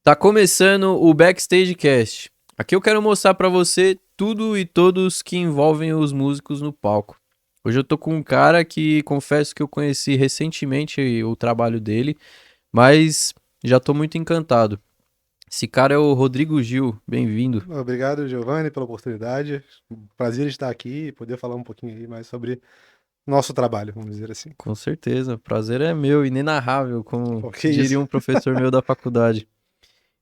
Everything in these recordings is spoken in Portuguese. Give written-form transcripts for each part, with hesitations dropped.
Tá começando o Backstage Cast. Aqui eu quero mostrar pra você tudo e todos que envolvem os músicos no palco. Hoje eu tô com um cara que confesso que eu conheci recentemente o trabalho dele, mas já tô muito encantado. Esse cara é o Rodrigo Gil, bem-vindo. Obrigado, Giovanni, pela oportunidade. Prazer estar aqui e poder falar um pouquinho aí mais sobre nosso trabalho, vamos dizer assim. Com certeza, o prazer é meu, inenarrável, como Pô, que diria isso? um professor meu da faculdade.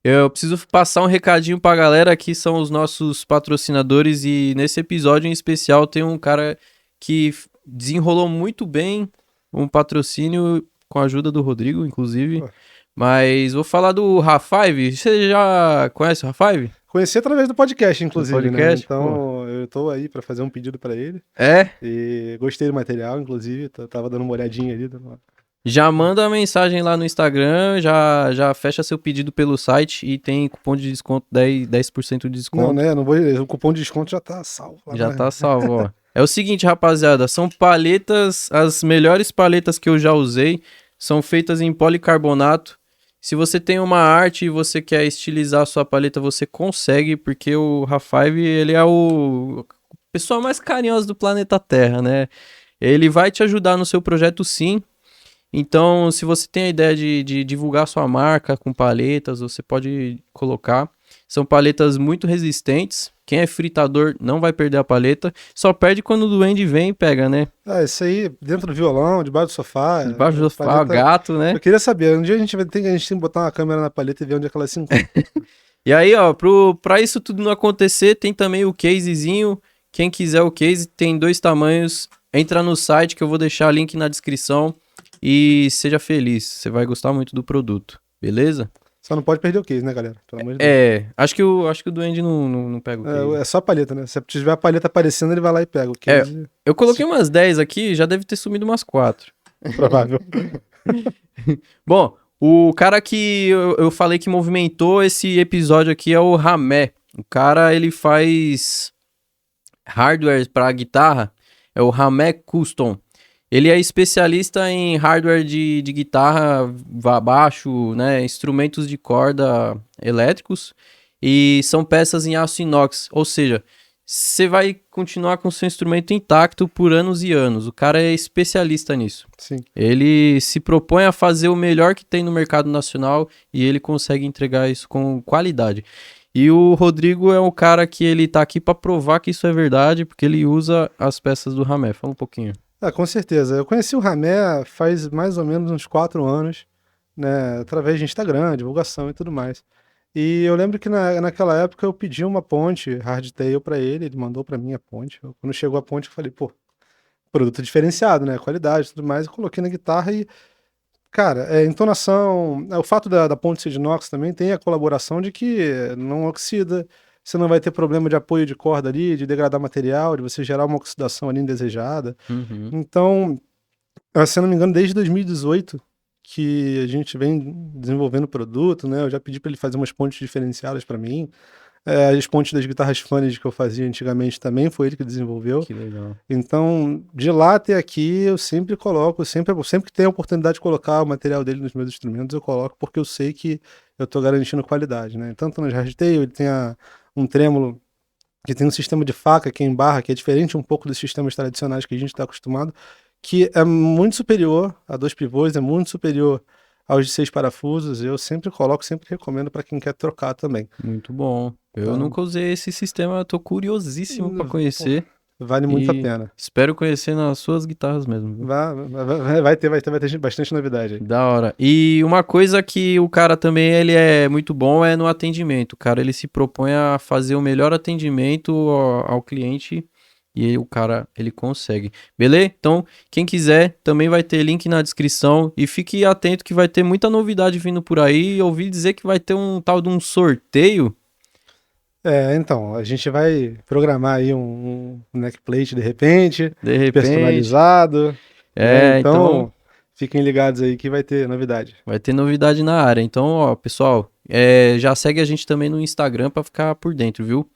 Eu preciso passar um recadinho pra galera que são os nossos patrocinadores e nesse episódio em especial tem um cara que desenrolou muito bem um patrocínio com a ajuda do Rodrigo, inclusive. Pô, Mas vou falar do Rafive. Você já conhece o Rafive? conheci através do podcast, Do inclusive, né? podcast? Pô. Então, eu tô aí para fazer um pedido para ele É? e gostei do material, inclusive, tava dando uma olhadinha ali. Já manda a mensagem lá no Instagram, já fecha seu pedido pelo site e tem cupom de desconto, 10% de Não, desconto. né? Não vou, o cupom de desconto já tá salvo lá Já na... tá salvo, ó. É o seguinte, rapaziada, são paletas, as melhores paletas que eu já usei, são feitas em policarbonato. Se você tem uma arte e você quer estilizar a sua paleta, você consegue, porque o Rafive, ele é o pessoa mais carinhosa do planeta Terra, né? Ele vai te ajudar no seu projeto, sim. Então, se você tem a ideia de divulgar sua marca com paletas, você pode colocar. São paletas muito resistentes. Quem é fritador não vai perder a paleta. Só perde quando o duende vem e pega, né? Ah, isso aí, dentro do violão, debaixo do sofá, Debaixo do sofá, paleta... gato, né? Eu queria saber, um dia a gente tem que botar uma câmera na paleta e ver onde é que ela se encontra. E aí, ó, pra isso tudo não acontecer, tem também o casezinho. Quem quiser o case, tem 2 tamanhos. Entra no site que eu vou deixar o link na descrição. E seja feliz, você vai gostar muito do produto, beleza? Só não pode perder o case, né, galera? Pelo amor de Deus. É, acho que o duende não pega o case. É só a paleta, né? Se tiver a paleta aparecendo, ele vai lá e pega o É, case. eu coloquei umas 10 aqui, já deve ter sumido umas 4. Provável. Bom, o cara que eu falei que movimentou esse episódio aqui é o Ramé. O cara, ele faz hardware para guitarra, é o Ramé Custom. Ele é especialista em hardware de guitarra, baixo, né, instrumentos de corda elétricos e são peças em aço inox, ou seja, você vai continuar com seu instrumento intacto por anos e anos. O cara é especialista nisso. Sim. Ele se propõe a fazer o melhor que tem no mercado nacional e ele consegue entregar isso com qualidade. E o Rodrigo é um cara que ele tá aqui para provar que isso é verdade, porque ele usa as peças do Ramé. Fala um pouquinho. Ah, com certeza. Eu conheci o Ramé faz mais ou menos uns 4 anos, né? Através de Instagram, divulgação e tudo mais. E eu lembro que naquela época eu pedi uma ponte hardtail pra ele mandou pra mim a ponte. Quando chegou a ponte, eu falei, pô, produto diferenciado, né? Qualidade e tudo mais. Eu coloquei na guitarra e, cara, entonação. O fato da ponte ser de inox também tem a colaboração de que não oxida, você não vai ter problema de apoio de corda ali, de degradar material, de você gerar uma oxidação ali indesejada. Uhum. Então, se eu não me engano, desde 2018 que a gente vem desenvolvendo o produto, né? Eu já pedi para ele fazer umas pontes diferenciadas para mim. As pontes das guitarras Fender que eu fazia antigamente também foi ele que desenvolveu. Que legal. Então, de lá até aqui, eu sempre coloco, sempre que tenho a oportunidade de colocar o material dele nos meus instrumentos, eu coloco, porque eu sei que eu estou garantindo qualidade, né? Tanto nas hardtail, ele tem um trêmulo que tem um sistema de faca aqui em barra, que é diferente um pouco dos sistemas tradicionais que a gente está acostumado, que é muito superior a 2 pivôs, é muito superior aos de 6 parafusos. Eu sempre coloco, sempre recomendo para quem quer trocar também. Muito bom. Eu Então, nunca usei esse sistema, tô curiosíssimo para pô, conhecer vale muito a e pena. espero conhecer nas suas guitarras mesmo, viu? Vai ter bastante novidade aí. Da hora. E uma coisa que o cara também ele é muito bom é no atendimento. O cara ele se propõe a fazer o melhor atendimento ao cliente e o cara ele consegue. Beleza? Então, quem quiser também vai ter link na descrição e fique atento que vai ter muita novidade vindo por aí. Eu ouvi dizer que vai ter um tal de um sorteio. Então, a gente vai programar aí um neckplate de repente, De repente. personalizado, né? Então Então, fiquem ligados aí que vai ter novidade. vai ter novidade na área. Então, ó, pessoal, já segue a gente também no Instagram para ficar por dentro, viu?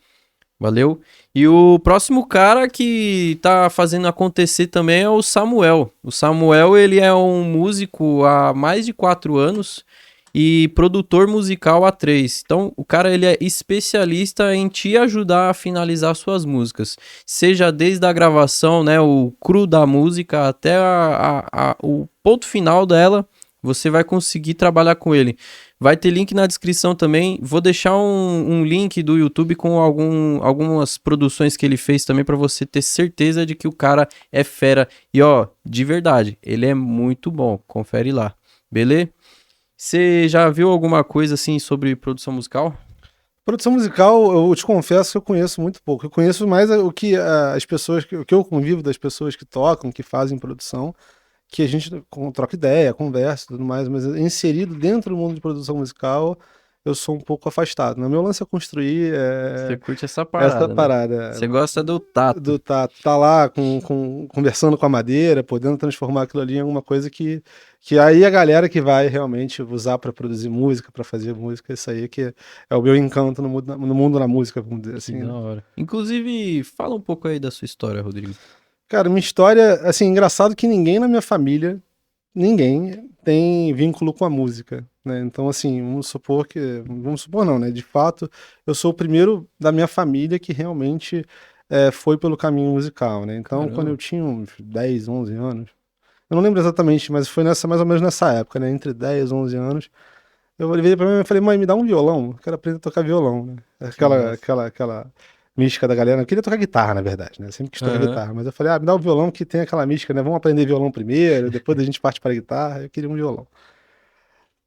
Valeu. E o próximo cara que tá fazendo acontecer também é o Samuel. O Samuel, ele é um músico há mais de 4 anos e produtor musical A3. Então, o cara ele é especialista em te ajudar a finalizar suas músicas, seja desde a gravação, né, o cru da música até o ponto final dela, você vai conseguir trabalhar com ele. Vai ter link na descrição também. Vou deixar um link do YouTube com algumas produções que ele fez também para você ter certeza de que o cara é fera. E ó, de verdade, ele é muito bom. Confere lá, beleza? Você já viu alguma coisa assim sobre produção musical? Produção musical, eu te confesso que eu conheço muito pouco. Eu conheço mais o que as pessoas, o que eu convivo das pessoas que tocam, que fazem produção, que a gente troca ideia, conversa e tudo mais, mas inserido dentro do mundo de produção musical, eu sou um pouco afastado, né? Meu lance é construir Você curte essa essa parada, né? parada. Você gosta do tato. Tá lá conversando com a madeira, podendo transformar aquilo ali em alguma coisa que aí a galera que vai realmente usar para produzir música, para fazer música, isso aí que é o meu encanto no mundo da música, vamos dizer Que assim, da né? hora. Inclusive, fala um pouco aí da sua história, Rodrigo. Cara, minha história, assim, engraçado que ninguém na minha família, ninguém tem vínculo com a música, né? Então, assim, vamos supor não, né? De fato, eu sou o primeiro da minha família que realmente foi pelo caminho musical, né? Então, quando Caramba. eu tinha uns 10, 11 anos, eu não lembro exatamente, mas foi mais ou menos nessa época, né? Entre 10 e 11 anos, eu virei pra mim e falei, mãe, me dá um violão, eu quero aprender a tocar violão, né? Que massa. Aquela mística da galera. Eu queria tocar guitarra, na verdade, né? Eu sempre quis tocar Aham. guitarra, mas eu falei, me dá um violão que tem aquela mística, né? Vamos aprender violão primeiro, depois a gente parte para a guitarra. Eu queria um violão.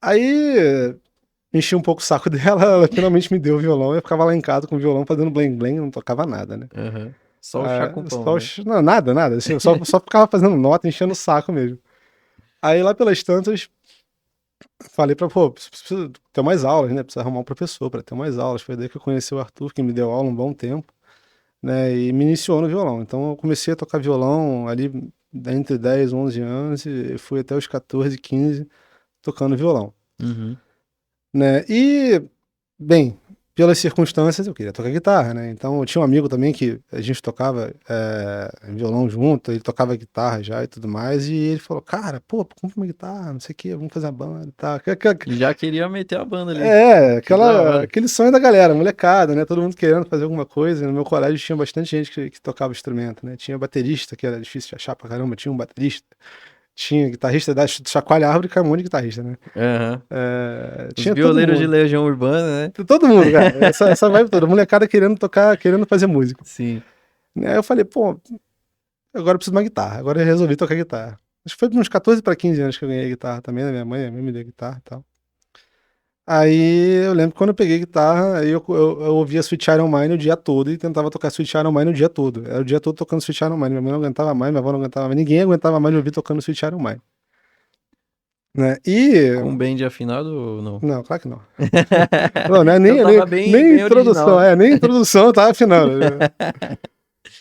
Aí enchi um pouco o saco dela, ela finalmente me deu o violão. Eu ficava lá em casa com o violão fazendo blém blém, não tocava nada, né? Aham. Só o chá com pão, né? Não, nada, assim, eu só ficava fazendo nota, enchendo o saco mesmo. Aí lá pelas tantas, falei pô, preciso ter mais aulas, né? Precisa arrumar um professor para ter mais aulas. Foi daí que eu conheci o Arthur, que me deu aula um bom tempo, né? E me iniciou no violão. Então eu comecei a tocar violão ali entre 10 e 11 anos e fui até os 14, 15 tocando violão, Uhum. né? E, bem, pelas circunstâncias eu queria tocar guitarra, né? Então eu tinha um amigo também que a gente tocava violão junto, ele tocava guitarra já e tudo mais, e ele falou, cara, pô, compra uma guitarra, não sei o que, vamos fazer uma banda e tal. Já queria meter a banda ali. Que da hora. Aquele sonho da galera, molecada, né? Todo mundo querendo fazer alguma coisa. No meu colégio tinha bastante gente que tocava instrumento, né? Tinha baterista, que era difícil de achar pra caramba, tinha um baterista. Tinha guitarrista da chacoalha a árvore, cai um monte de guitarrista, né? Aham. Os Tinha todo violeiros de mundo. Legião Urbana, né? Todo mundo, cara. Essa vibe toda. Molecada querendo tocar, querendo fazer música. Sim. Aí eu falei, pô, agora eu preciso de uma guitarra. Agora eu resolvi tocar guitarra. Acho que foi uns 14 para 15 anos que eu ganhei guitarra também, né? Minha mãe me deu guitarra e tal. Aí eu lembro que quando eu peguei guitarra, aí eu ouvia Sweet Child O' Mine o dia todo e tentava tocar Sweet Child O' Mine o dia todo. Era o dia todo tocando Sweet Child O' Mine. Minha mãe não aguentava mais, minha avó não aguentava mais, ninguém aguentava mais de ouvir tocando Sweet Child O' Mine. Né? Com band afinado ou não? Não, claro que não. Não, né? Então tava bem Introdução, original. nem introdução eu tava afinando.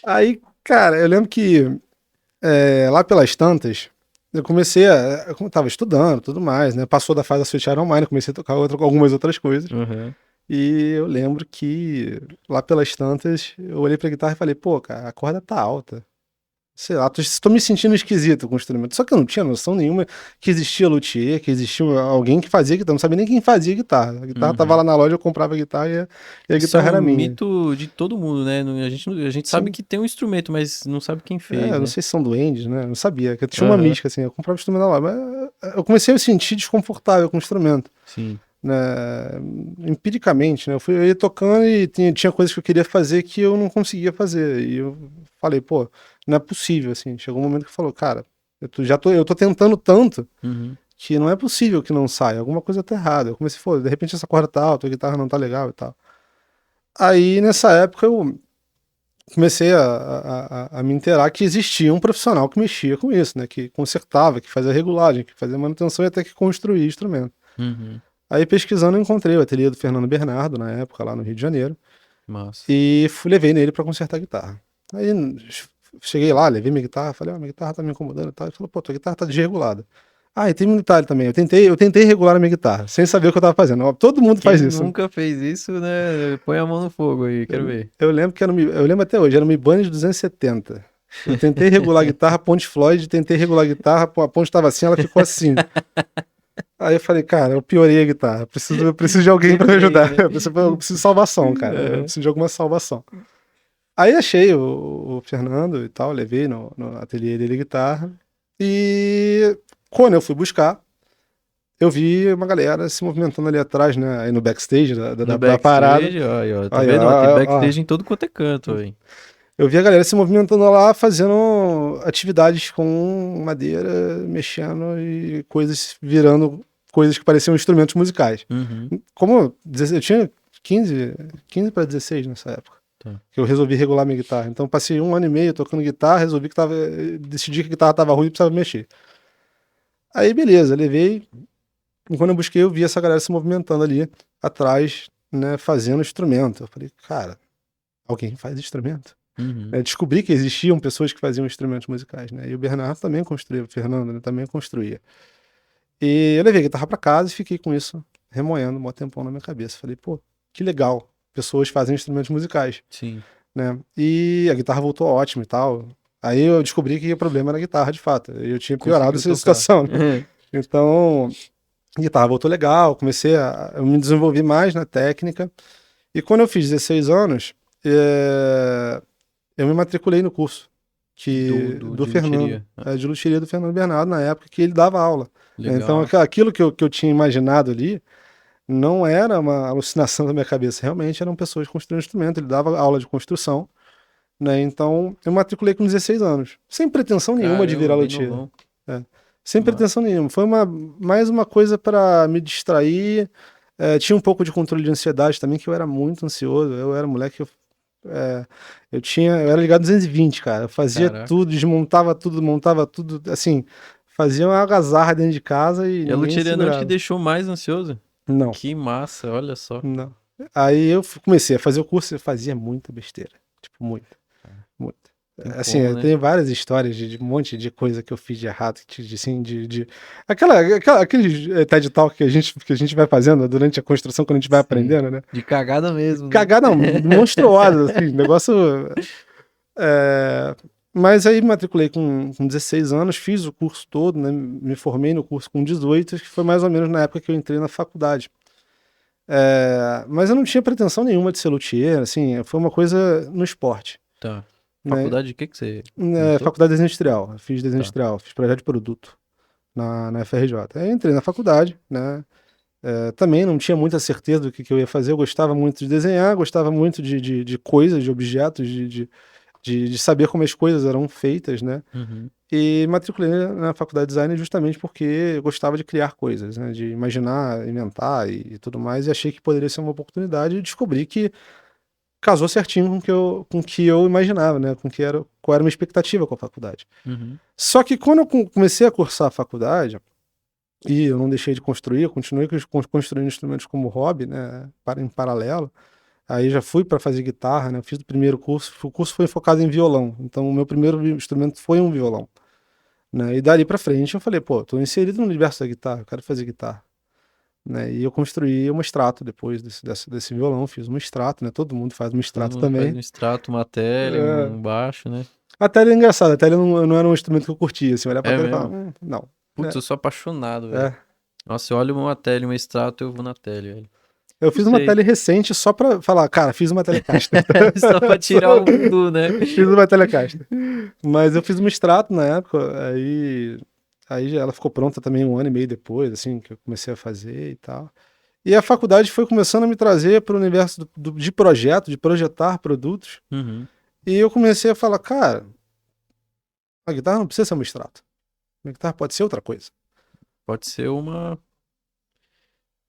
Aí, cara, eu lembro que lá pelas tantas, eu eu tava estudando, tudo mais, né? Passou da fase da Switch Iron Mine, comecei a tocar algumas outras coisas. Uhum. E eu lembro que lá pelas tantas, eu olhei pra guitarra e falei, pô, cara, a corda tá alta. Sei lá, tô me sentindo esquisito com o instrumento. Só que eu não tinha noção nenhuma que existia luthier, que existia alguém que fazia guitarra. Eu não sabia nem quem fazia guitarra. A guitarra tava Uhum. lá na loja, eu comprava a guitarra e a Isso é guitarra um era minha. mito de todo mundo, né? A gente sabe Sim. que tem um instrumento, mas não sabe quem fez, Eu não né? sei se são duendes, né? Eu não sabia. Que tinha uma Aham. mística, assim. Eu comprava o instrumento lá, mas eu comecei a me sentir desconfortável com o instrumento, Sim. né? Empiricamente, né? Eu ia tocando e tinha coisas que eu queria fazer que eu não conseguia fazer. E eu falei, pô, não é possível, assim. Chegou um momento que falou, cara, eu tô tentando tanto Uhum. que não é possível que não saia. Alguma coisa tá errada. Eu comecei, de repente essa corda tá alta, a guitarra não tá legal e tal. Aí, nessa época, eu comecei a me inteirar que existia um profissional que mexia com isso, né? Que consertava, que fazia regulagem, que fazia manutenção e até que construía instrumento. Uhum. Aí pesquisando eu encontrei o ateliê do Fernando Bernardo, na época, lá no Rio de Janeiro, Massa. e levei nele para consertar a guitarra. Aí cheguei lá, levei minha guitarra, falei, minha guitarra tá me incomodando e tal. Ele falou, pô, tua guitarra tá desregulada. E tem um detalhe também, eu tentei regular a minha guitarra, sem saber o que eu tava fazendo. Ó, todo mundo Quem faz isso. nunca fez isso, né? Põe a mão no fogo aí, quero ver. Eu lembro que eu lembro até hoje, era uma Ibanez 270. Eu tentei regular a guitarra, ponte Floyd, tentei regular a guitarra, a ponte estava assim, ela ficou assim. Aí eu falei, cara, eu piorei a guitarra. Eu preciso de alguém pra me ajudar. Né? Eu preciso de salvação, cara. Eu preciso de alguma salvação. Aí achei o Fernando e tal, levei no ateliê dele guitarra. E quando eu fui buscar, eu vi uma galera se movimentando ali atrás, né? Aí no backstage No da parada. backstage, ó, tá Aí, vendo? Ó, tem ó. backstage em todo quanto é canto, velho. Eu vi a galera se movimentando lá, fazendo atividades com madeira, mexendo e coisas, virando coisas que pareciam instrumentos musicais. Uhum. Como eu tinha 15 para 16 nessa época, Tá. que eu resolvi regular minha guitarra. Então passei 1 ano e meio tocando guitarra, decidi que a guitarra tava ruim e precisava mexer. Aí beleza, levei, e quando eu busquei eu vi essa galera se movimentando ali atrás, né, fazendo instrumento. Eu falei, cara, alguém faz instrumento? Uhum. Descobri que existiam pessoas que faziam instrumentos musicais, né? E o Bernardo também construía, o Fernando, né, também construía. E eu levei a guitarra pra casa e fiquei com isso remoendo um tempão na minha cabeça. Falei, pô, que legal, pessoas fazem instrumentos musicais, Sim. né? E a guitarra voltou ótima e tal. Aí eu descobri que o problema era a guitarra, de fato. Eu tinha piorado Conseguiu essa tocar. situação, né? Então, a guitarra voltou legal, eu me desenvolvi mais na técnica. E quando eu fiz 16 anos, eu me matriculei no curso De Fernando, luthieria. Ah, de luthieria do Fernando Bernardo, na época que ele dava aula, né? Então, legal. aquilo que eu tinha imaginado ali não era uma alucinação da minha cabeça, realmente eram pessoas construindo instrumento, ele dava aula de construção, né? Então, eu me matriculei com 16 anos, sem pretensão nenhuma de virar Caramba, bem luthier. novão. Sem pretensão nenhuma. Foi mais uma coisa para me distrair. Tinha um pouco de controle de ansiedade também, que eu era muito ansioso. Eu era moleque, eu era ligado 220, cara. Eu fazia Caraca. tudo, desmontava tudo, montava tudo, assim, fazia uma algazarra dentro de casa e E a ninguém luthieria não te segurava. deixou mais ansioso? Não, Que massa, olha só. não. Aí eu comecei a fazer o curso e fazia muita besteira. Tipo, muita, muita. Tem Assim, como, né? tem várias histórias de um monte de coisa que eu fiz de errado, assim, aquele TED Talk que a gente vai fazendo durante a construção, quando a gente vai Sim. aprendendo, né? De cagada mesmo, né? Cagada, não, monstruosa, assim, negócio. Mas aí me matriculei com 16 anos, fiz o curso todo, né? Me formei no curso com 18, que foi mais ou menos na época que eu entrei na faculdade. Mas eu não tinha pretensão nenhuma de ser luthier, assim, foi uma coisa no esporte. Tá. Né? Faculdade de que você comentou? Faculdade de desenho industrial, eu fiz desenho Tá. industrial, fiz projeto de produto na FRJ. Aí entrei na faculdade, né? Também não tinha muita certeza do que eu ia fazer, eu gostava muito de desenhar, gostava muito de coisas, de objetos, de saber como as coisas eram feitas, né? Uhum. E matriculei na faculdade de design justamente porque eu gostava de criar coisas, né? De imaginar, inventar e tudo mais, e achei que poderia ser uma oportunidade e descobri que casou certinho com o que eu imaginava, né? Qual era a minha expectativa com a faculdade. Uhum. Só que quando eu comecei a cursar a faculdade, e eu não deixei de construir, eu continuei construindo instrumentos como hobby, né? Em paralelo. Aí já fui para fazer guitarra, né? Eu fiz o primeiro curso, o curso foi focado em violão, então o meu primeiro instrumento foi um violão, né? E dali para frente eu falei, pô, tô inserido no universo da guitarra, eu quero fazer guitarra, né? E eu construí um extrato depois desse violão, fiz um extrato, né? Todo mundo faz um Todo extrato mundo faz também. um extrato, uma tele, É. um baixo, né? A tele é engraçada, a tele não era um instrumento que eu curtia, assim, olhar pra É tele e falar, mesmo? não. Putz, eu sou apaixonado, velho. É. Nossa, eu olho uma tele, um extrato, eu vou na tele, velho. Eu Não fiz uma sei. tele recente só pra falar, cara, fiz uma Telecaster. Só pra tirar o voodoo, né? Fiz uma Telecaster. Mas eu fiz um extrato na época, aí ela ficou pronta também 1 ano e meio depois, assim, que eu comecei a fazer e tal. E a faculdade foi começando a me trazer para o universo de projeto, de projetar produtos. Uhum. E eu comecei a falar, cara, a guitarra não precisa ser um extrato. A guitarra pode ser outra coisa. Pode ser uma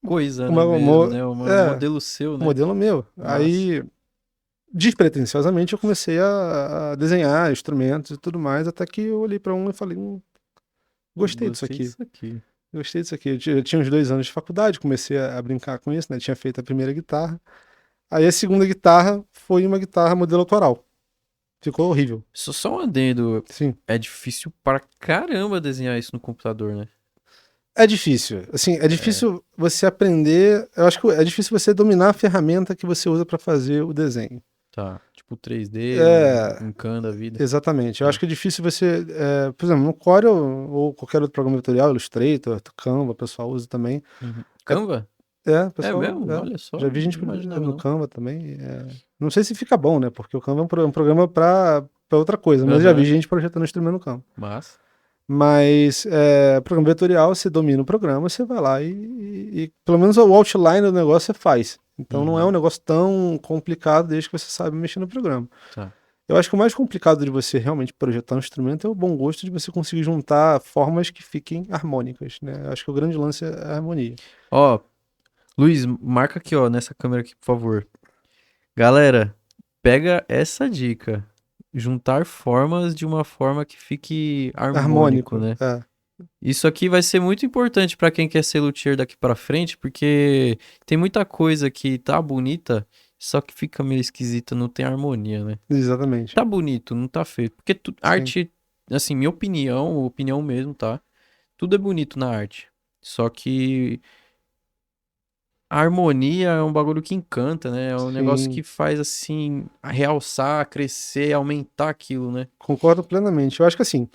coisa, né, Uma, mesmo, uma, né? Um é, modelo seu, um né? modelo meu. Massa. Aí, despretensiosamente, eu comecei a desenhar instrumentos e tudo mais, até que eu olhei para um e falei, gostei disso aqui. Gostei disso aqui. Eu tinha uns 2 anos de faculdade, comecei a brincar com isso, né? Tinha feito a primeira guitarra. Aí a segunda guitarra foi uma guitarra modelo autoral. Ficou horrível. Só um adendo. Sim. É difícil pra caramba desenhar isso no computador, né? É difícil. Assim, é difícil você aprender. Eu acho que é difícil você dominar a ferramenta que você usa para fazer o desenho. Tá. tipo 3D, É, um Khan da vida. exatamente. Eu Tá. acho que é difícil você, por exemplo, no Corel ou qualquer outro programa vetorial, Illustrator, Canva, o pessoal usa também. Uhum. É, Canva? o É pessoal, mesmo? Olha só, já vi não gente imaginava no não. Canva também. Não sei se fica bom, né? Porque o Canva é um programa para outra coisa, mas eu já vi Aham, gente projetando instrumento no Canva. mas... Mas programa vetorial, você domina o programa, você vai lá e pelo menos o outline do negócio você faz. Então não é um Uhum, negócio tão complicado desde que você sabe mexer no programa. tá. Eu acho que o mais complicado de você realmente projetar um instrumento é o bom gosto de você conseguir juntar formas que fiquem harmônicas, né? Eu acho que o grande lance é a harmonia. Ó, Luiz, marca aqui, ó, nessa câmera aqui, por favor. Galera, pega essa dica. Juntar formas de uma forma que fique harmônico, Harmônico, né? Isso aqui vai ser muito importante pra quem quer ser luthier daqui pra frente, porque tem muita coisa que tá bonita, só que fica meio esquisita, não tem harmonia, né? exatamente. Tá bonito, não tá feio. Porque Sim, arte, assim, minha opinião, opinião mesmo, tá? Tudo é bonito na arte. Só que a harmonia é um bagulho que encanta, né? É um negócio sim, que faz, assim, realçar, crescer, aumentar aquilo, né? concordo plenamente. Eu acho que assim,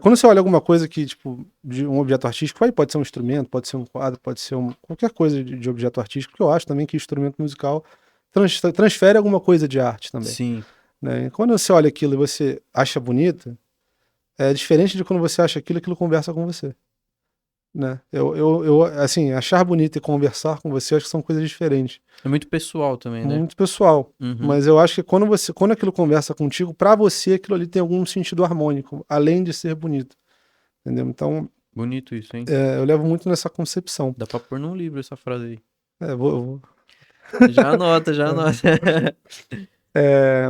quando você olha alguma coisa que, tipo, de um objeto artístico, aí pode ser um instrumento, pode ser um quadro, pode ser qualquer coisa de objeto artístico, porque eu acho também que instrumento musical transfere alguma coisa de arte também, Sim. né? E quando você olha aquilo e você acha bonito, é diferente de quando você acha aquilo, aquilo conversa com você, né? Assim, achar bonito e conversar com você, acho que são coisas diferentes. É muito pessoal também, né? Muito pessoal. Uhum. Mas eu acho que quando aquilo conversa contigo, pra você aquilo ali tem algum sentido harmônico, além de ser bonito, entendeu? Então, Bonito isso, hein? eu levo muito nessa concepção. Dá pra pôr num livro essa frase aí. Eu vou. Já anota, já anota.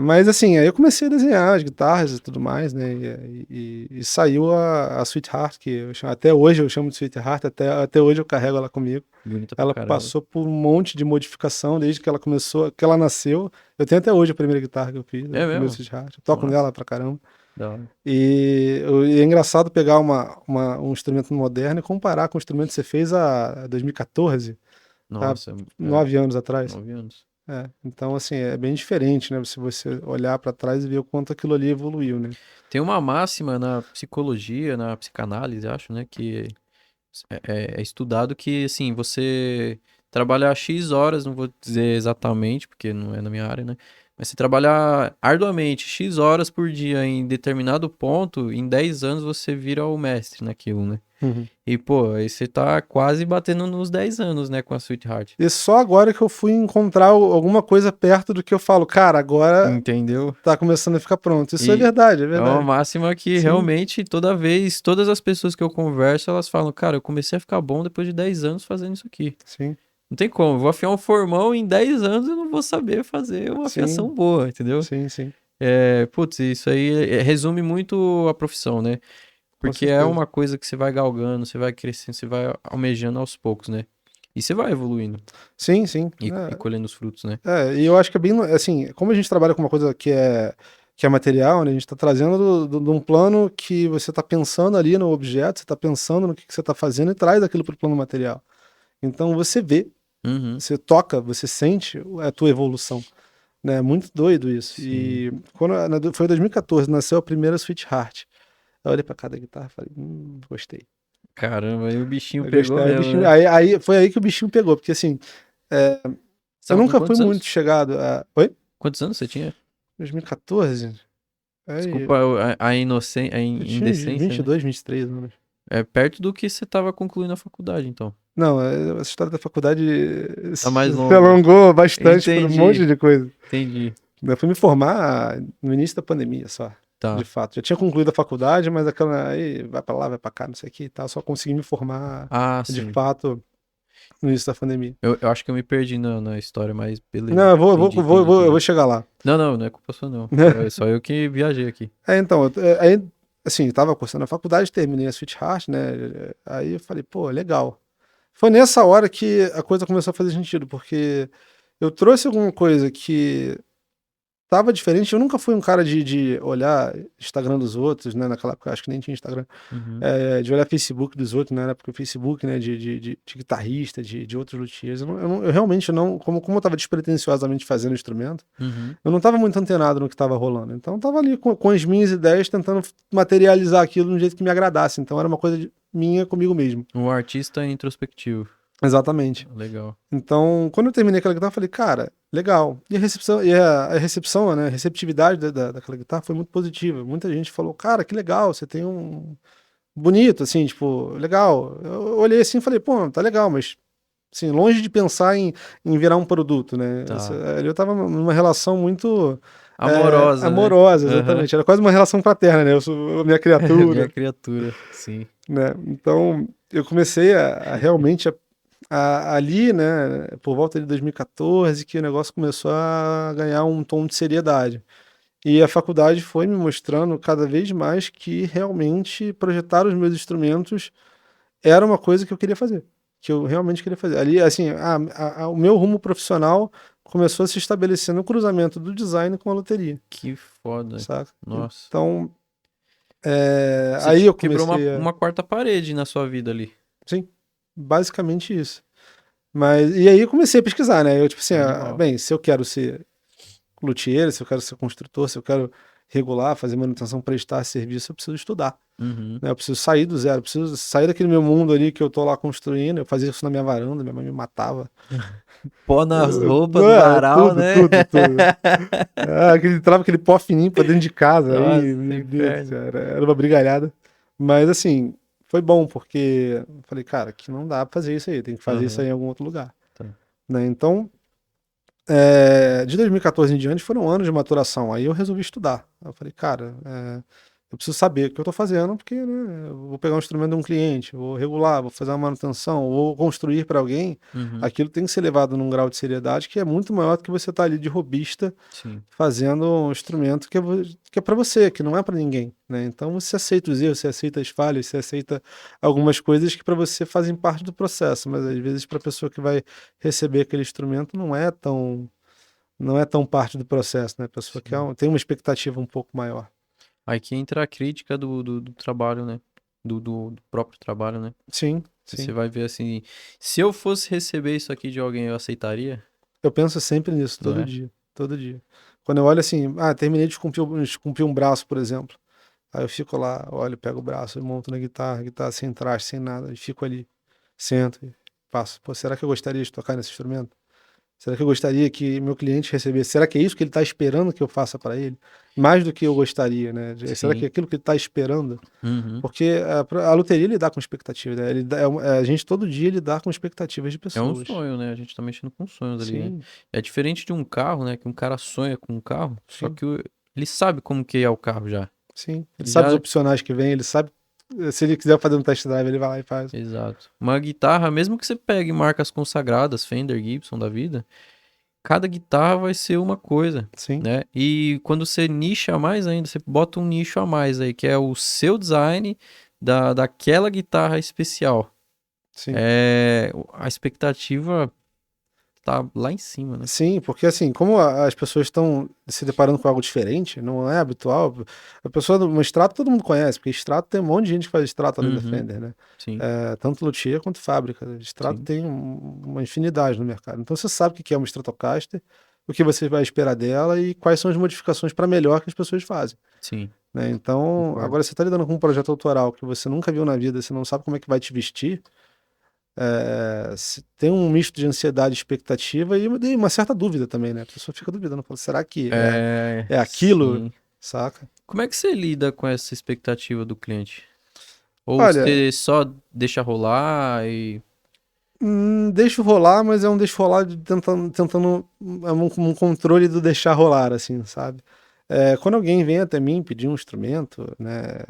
Mas assim, aí eu comecei a desenhar as guitarras e tudo mais, né? E saiu a Sweetheart, que até hoje eu chamo de Sweetheart, até hoje eu carrego ela comigo. Bonita pra Ela caramba. passou por um monte de modificação desde que ela começou, que ela nasceu. Eu tenho até hoje a primeira guitarra que eu fiz, a É primeira mesmo? Sweetheart. Eu toco Nossa, nela pra caramba. da hora. E é engraçado pegar um instrumento moderno e comparar com o instrumento que você fez há 2014, há Nossa, 9 anos atrás. 9 anos. Então, assim, é bem diferente, né? Se você olhar para trás e ver o quanto aquilo ali evoluiu, né? Tem uma máxima na psicologia, na psicanálise, acho, né? Que é estudado que, assim, você trabalhar X horas, não vou dizer exatamente, porque não é na minha área, né? Mas se trabalhar arduamente X horas por dia em determinado ponto, em 10 anos você vira o mestre naquilo, né? Uhum. E, pô, aí você tá quase batendo nos 10 anos, né, com a Sweetheart. E só agora que eu fui encontrar alguma coisa perto do que eu falo, cara, agora Entendeu? tá começando a ficar pronto. Isso é E verdade, é é uma verdade. máxima que Sim, realmente toda vez, todas as pessoas que eu converso, elas falam, cara, eu comecei a ficar bom depois de 10 anos fazendo isso aqui. sim, Não tem como, eu vou afiar um formão em 10 anos eu não vou saber fazer uma sim, afiação boa, entendeu? sim, sim, Putz, isso aí resume muito a profissão, né? com Porque é certeza. uma coisa que você vai galgando, você vai crescendo, você vai almejando aos poucos, né? E você vai evoluindo Sim, sim. e colhendo os frutos, né? E eu acho que é bem, assim, como a gente trabalha com uma coisa que é material, né? A gente está trazendo de um plano que você está pensando ali no objeto, você está pensando no que você está fazendo e traz aquilo para o plano material. Então você vê, Uhum, você toca, você sente a tua evolução, né? É muito doido isso. sim. E foi em 2014, nasceu a primeira Sweetheart. Eu olhei para cada guitarra e falei, gostei. Caramba, aí o bichinho Eu pegou gostei. Aí, o mesmo, bichinho, né? foi aí que o bichinho pegou, porque assim, é, Você eu tava com nunca fui quantos muito anos? chegado a. Oi? Quantos anos você tinha? 2014? Desculpa Aí, a eu tinha uns indecência, né? 22, 23 anos. É perto do que você tava concluindo a faculdade, então. Não, essa história da faculdade Tá mais se longa. alongou bastante por um monte Entendi, de coisa. entendi. Eu fui me formar no início da pandemia só, de Tá. fato. Já tinha concluído a faculdade, mas aquela aí vai pra lá, vai pra cá, não sei o que e tal. Só consegui me formar Ah, de sim. fato no início da pandemia. Eu acho que eu me perdi na história, mas beleza. Não, Entendi, entendi, eu vou entendi. chegar lá. Não, não, não é culpa sua, não. Só eu que viajei aqui. Então, aí, assim, eu tava cursando a faculdade, terminei a Sweetheart, né? Aí eu falei, pô, legal. Foi nessa hora que a coisa começou a fazer sentido, porque eu trouxe alguma coisa que tava diferente. Eu nunca fui um cara de olhar Instagram dos outros, né? Naquela época, acho que nem tinha Instagram. Uhum. De olhar Facebook dos outros, né? Porque o Facebook, né? De guitarrista, de outros luthiers. Eu realmente não... Como eu tava despretensiosamente fazendo o instrumento, Uhum. eu não tava muito antenado no que tava rolando. Então eu tava ali com as minhas ideias, tentando materializar aquilo de um jeito que me agradasse. Então era uma coisa minha comigo mesmo. O artista introspectivo. Exatamente. Legal. Então, quando eu terminei aquela guitarra, eu falei, cara, legal. E a recepção, né, a receptividade daquela guitarra foi muito positiva. Muita gente falou, cara, que legal, você tem um bonito, assim, tipo, legal. Eu olhei assim e falei, pô, tá legal, mas assim, longe de pensar em virar um produto, né? Tá. Eu tava numa relação muito Amorosa, né? amorosa, Aham. exatamente. Era quase uma relação fraterna, né? Eu sou a minha Minha criatura, criatura, sim. né? Então, eu comecei a realmente ali, né, por volta de 2014, que o negócio começou a ganhar um tom de seriedade. E a faculdade foi me mostrando cada vez mais que realmente projetar os meus instrumentos era uma coisa que eu queria fazer, que eu realmente queria fazer. Ali, assim, o meu rumo profissional começou a se estabelecer no cruzamento do design com a loteria, Que foda. saca? Nossa. Então, Você aí eu quebrou comecei uma quarta parede na sua vida ali. sim, basicamente isso. Mas, e aí eu comecei a pesquisar, né? Eu, tipo assim, Animal. bem, se eu quero ser luthier, se eu quero ser construtor, se eu quero regular, fazer manutenção, prestar serviço, eu preciso estudar, Uhum. né? Eu preciso sair do zero, eu preciso sair daquele meu mundo ali que eu tô lá construindo. Eu fazia isso na minha varanda, minha mãe me matava. Pó nas roupas do varal, Tudo, né? tudo, tudo. Entrava aquele pó fininho pra dentro de casa, Nossa, aí, meu Deus do inferno. céu, era uma brigalhada. Mas assim, foi bom, porque eu falei, cara, que não dá pra fazer isso aí, tem que fazer isso Aham. aí em algum outro lugar, Tá. né? Então, de 2014 em diante foram anos de maturação. Aí eu resolvi estudar. Eu falei, cara, eu preciso saber o que eu estou fazendo, porque né, eu vou pegar um instrumento de um cliente, vou regular, vou fazer uma manutenção, vou construir para alguém. Uhum. Aquilo tem que ser levado num grau de seriedade que é muito maior do que você estar ali de robista Sim. fazendo um instrumento que é para você, que não é para ninguém, né? Então você aceita os erros, você aceita as falhas, você aceita algumas coisas que para você fazem parte do processo, mas às vezes para a pessoa que vai receber aquele instrumento não é tão parte do processo, né? A pessoa Sim. tem uma expectativa um pouco maior. Aí que entra a crítica do trabalho, né? Do próprio trabalho, né? Sim, Você sim. vai ver assim, se eu fosse receber isso aqui de alguém, eu aceitaria, Eu penso sempre nisso, não todo é? dia, todo dia. Quando eu olho assim, terminei de esculpir um braço, por exemplo. Aí eu fico lá, olho, pego o braço e monto na guitarra, guitarra sem traste, sem nada, e fico ali, sento e faço. Pô, será que eu gostaria de tocar nesse instrumento? Será que eu gostaria que meu cliente recebesse? Será que é isso que ele está esperando que eu faça para ele? Mais do que eu gostaria, né? Será que é Sim. aquilo que ele está esperando? Uhum. Porque a loteria lidar com expectativas, né? A gente todo dia lidar com expectativas de É um pessoas. sonho, né? A gente tá mexendo com sonhos ali, né? Sim, É diferente de um carro, né? Que um cara sonha com um carro, só sim, que ele sabe como que é o carro já. sim. Ele Ele sabe os já. opcionais que vem, ele sabe. Se ele quiser fazer um test drive, ele vai lá e faz. Exato. Uma guitarra, mesmo que você pegue marcas consagradas, Fender, Gibson da vida, cada guitarra vai ser uma coisa, Sim, né? E quando você nicha mais ainda, você bota um nicho a mais aí, que é o seu design daquela guitarra especial. sim. A expectativa tá lá em cima, né? Sim, porque assim, como as pessoas estão se deparando com algo diferente, não é habitual. A pessoa do extrato todo mundo conhece, porque extrato tem um monte de gente que faz extrato além da Uhum, Fender, né? sim, Tanto luthier quanto fábrica. Extrato sim, tem uma infinidade no mercado. Então você sabe o que é uma Stratocaster, o que você vai esperar dela e quais são as modificações para melhor que as pessoas fazem, sim, né? Então, concordo. agora você está lidando com um projeto autoral que você nunca viu na vida, você não sabe como é que vai te vestir. Tem um misto de ansiedade, expectativa e uma certa dúvida também, né? A pessoa fica duvidando, fala, será que é aquilo, Sim. saca? Como é que você lida com essa expectativa do cliente? Ou Olha, você só deixa rolar e. deixo rolar, mas é um deixo rolar tentando um controle do deixar rolar, assim, sabe? Quando alguém vem até mim pedir um instrumento, né?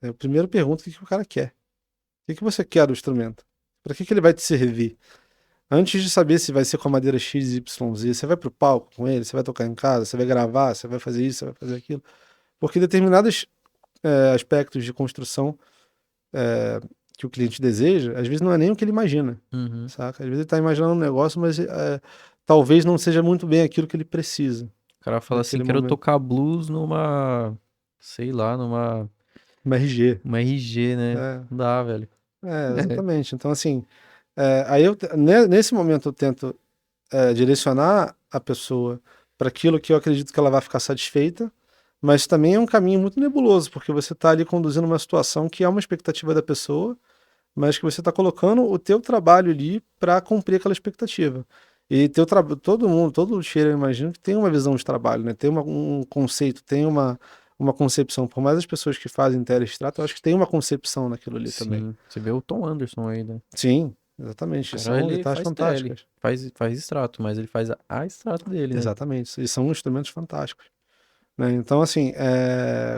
Eu primeiro pergunto o que que o cara quer. O que que você quer do instrumento? Para que que ele vai te servir? Antes de saber se vai ser com a madeira X, Y, Z, você vai pro palco com ele, você vai tocar em casa, você vai gravar, você vai fazer isso, você vai fazer aquilo. Porque determinados aspectos de construção que o cliente deseja, às vezes não é nem o que ele imagina, Uhum, saca? Às vezes ele tá imaginando um negócio, mas talvez não seja muito bem aquilo que ele precisa. O cara fala assim, naquele quero momento. tocar blues numa, sei lá, numa Uma RG. uma RG, né? É, Não dá, velho. exatamente. Então, assim, aí nesse momento eu tento direcionar a pessoa para aquilo que eu acredito que ela vai ficar satisfeita, mas também é um caminho muito nebuloso, porque você está ali conduzindo uma situação que é uma expectativa da pessoa, mas que você está colocando o teu trabalho ali para cumprir aquela expectativa. E todo mundo, todo cheiro, eu imagino que tem uma visão de trabalho, né? Tem um conceito, tem uma concepção. Por mais as pessoas que fazem telestrato, eu acho que tem uma concepção naquilo ali também. Sim, você vê o Tom Anderson aí, né? Sim, O exatamente. cara, São ele guitarras faz tele, fantásticas. faz extrato, mas ele faz a extrato dele, né? Exatamente. E são instrumentos fantásticos. Né? Então, assim,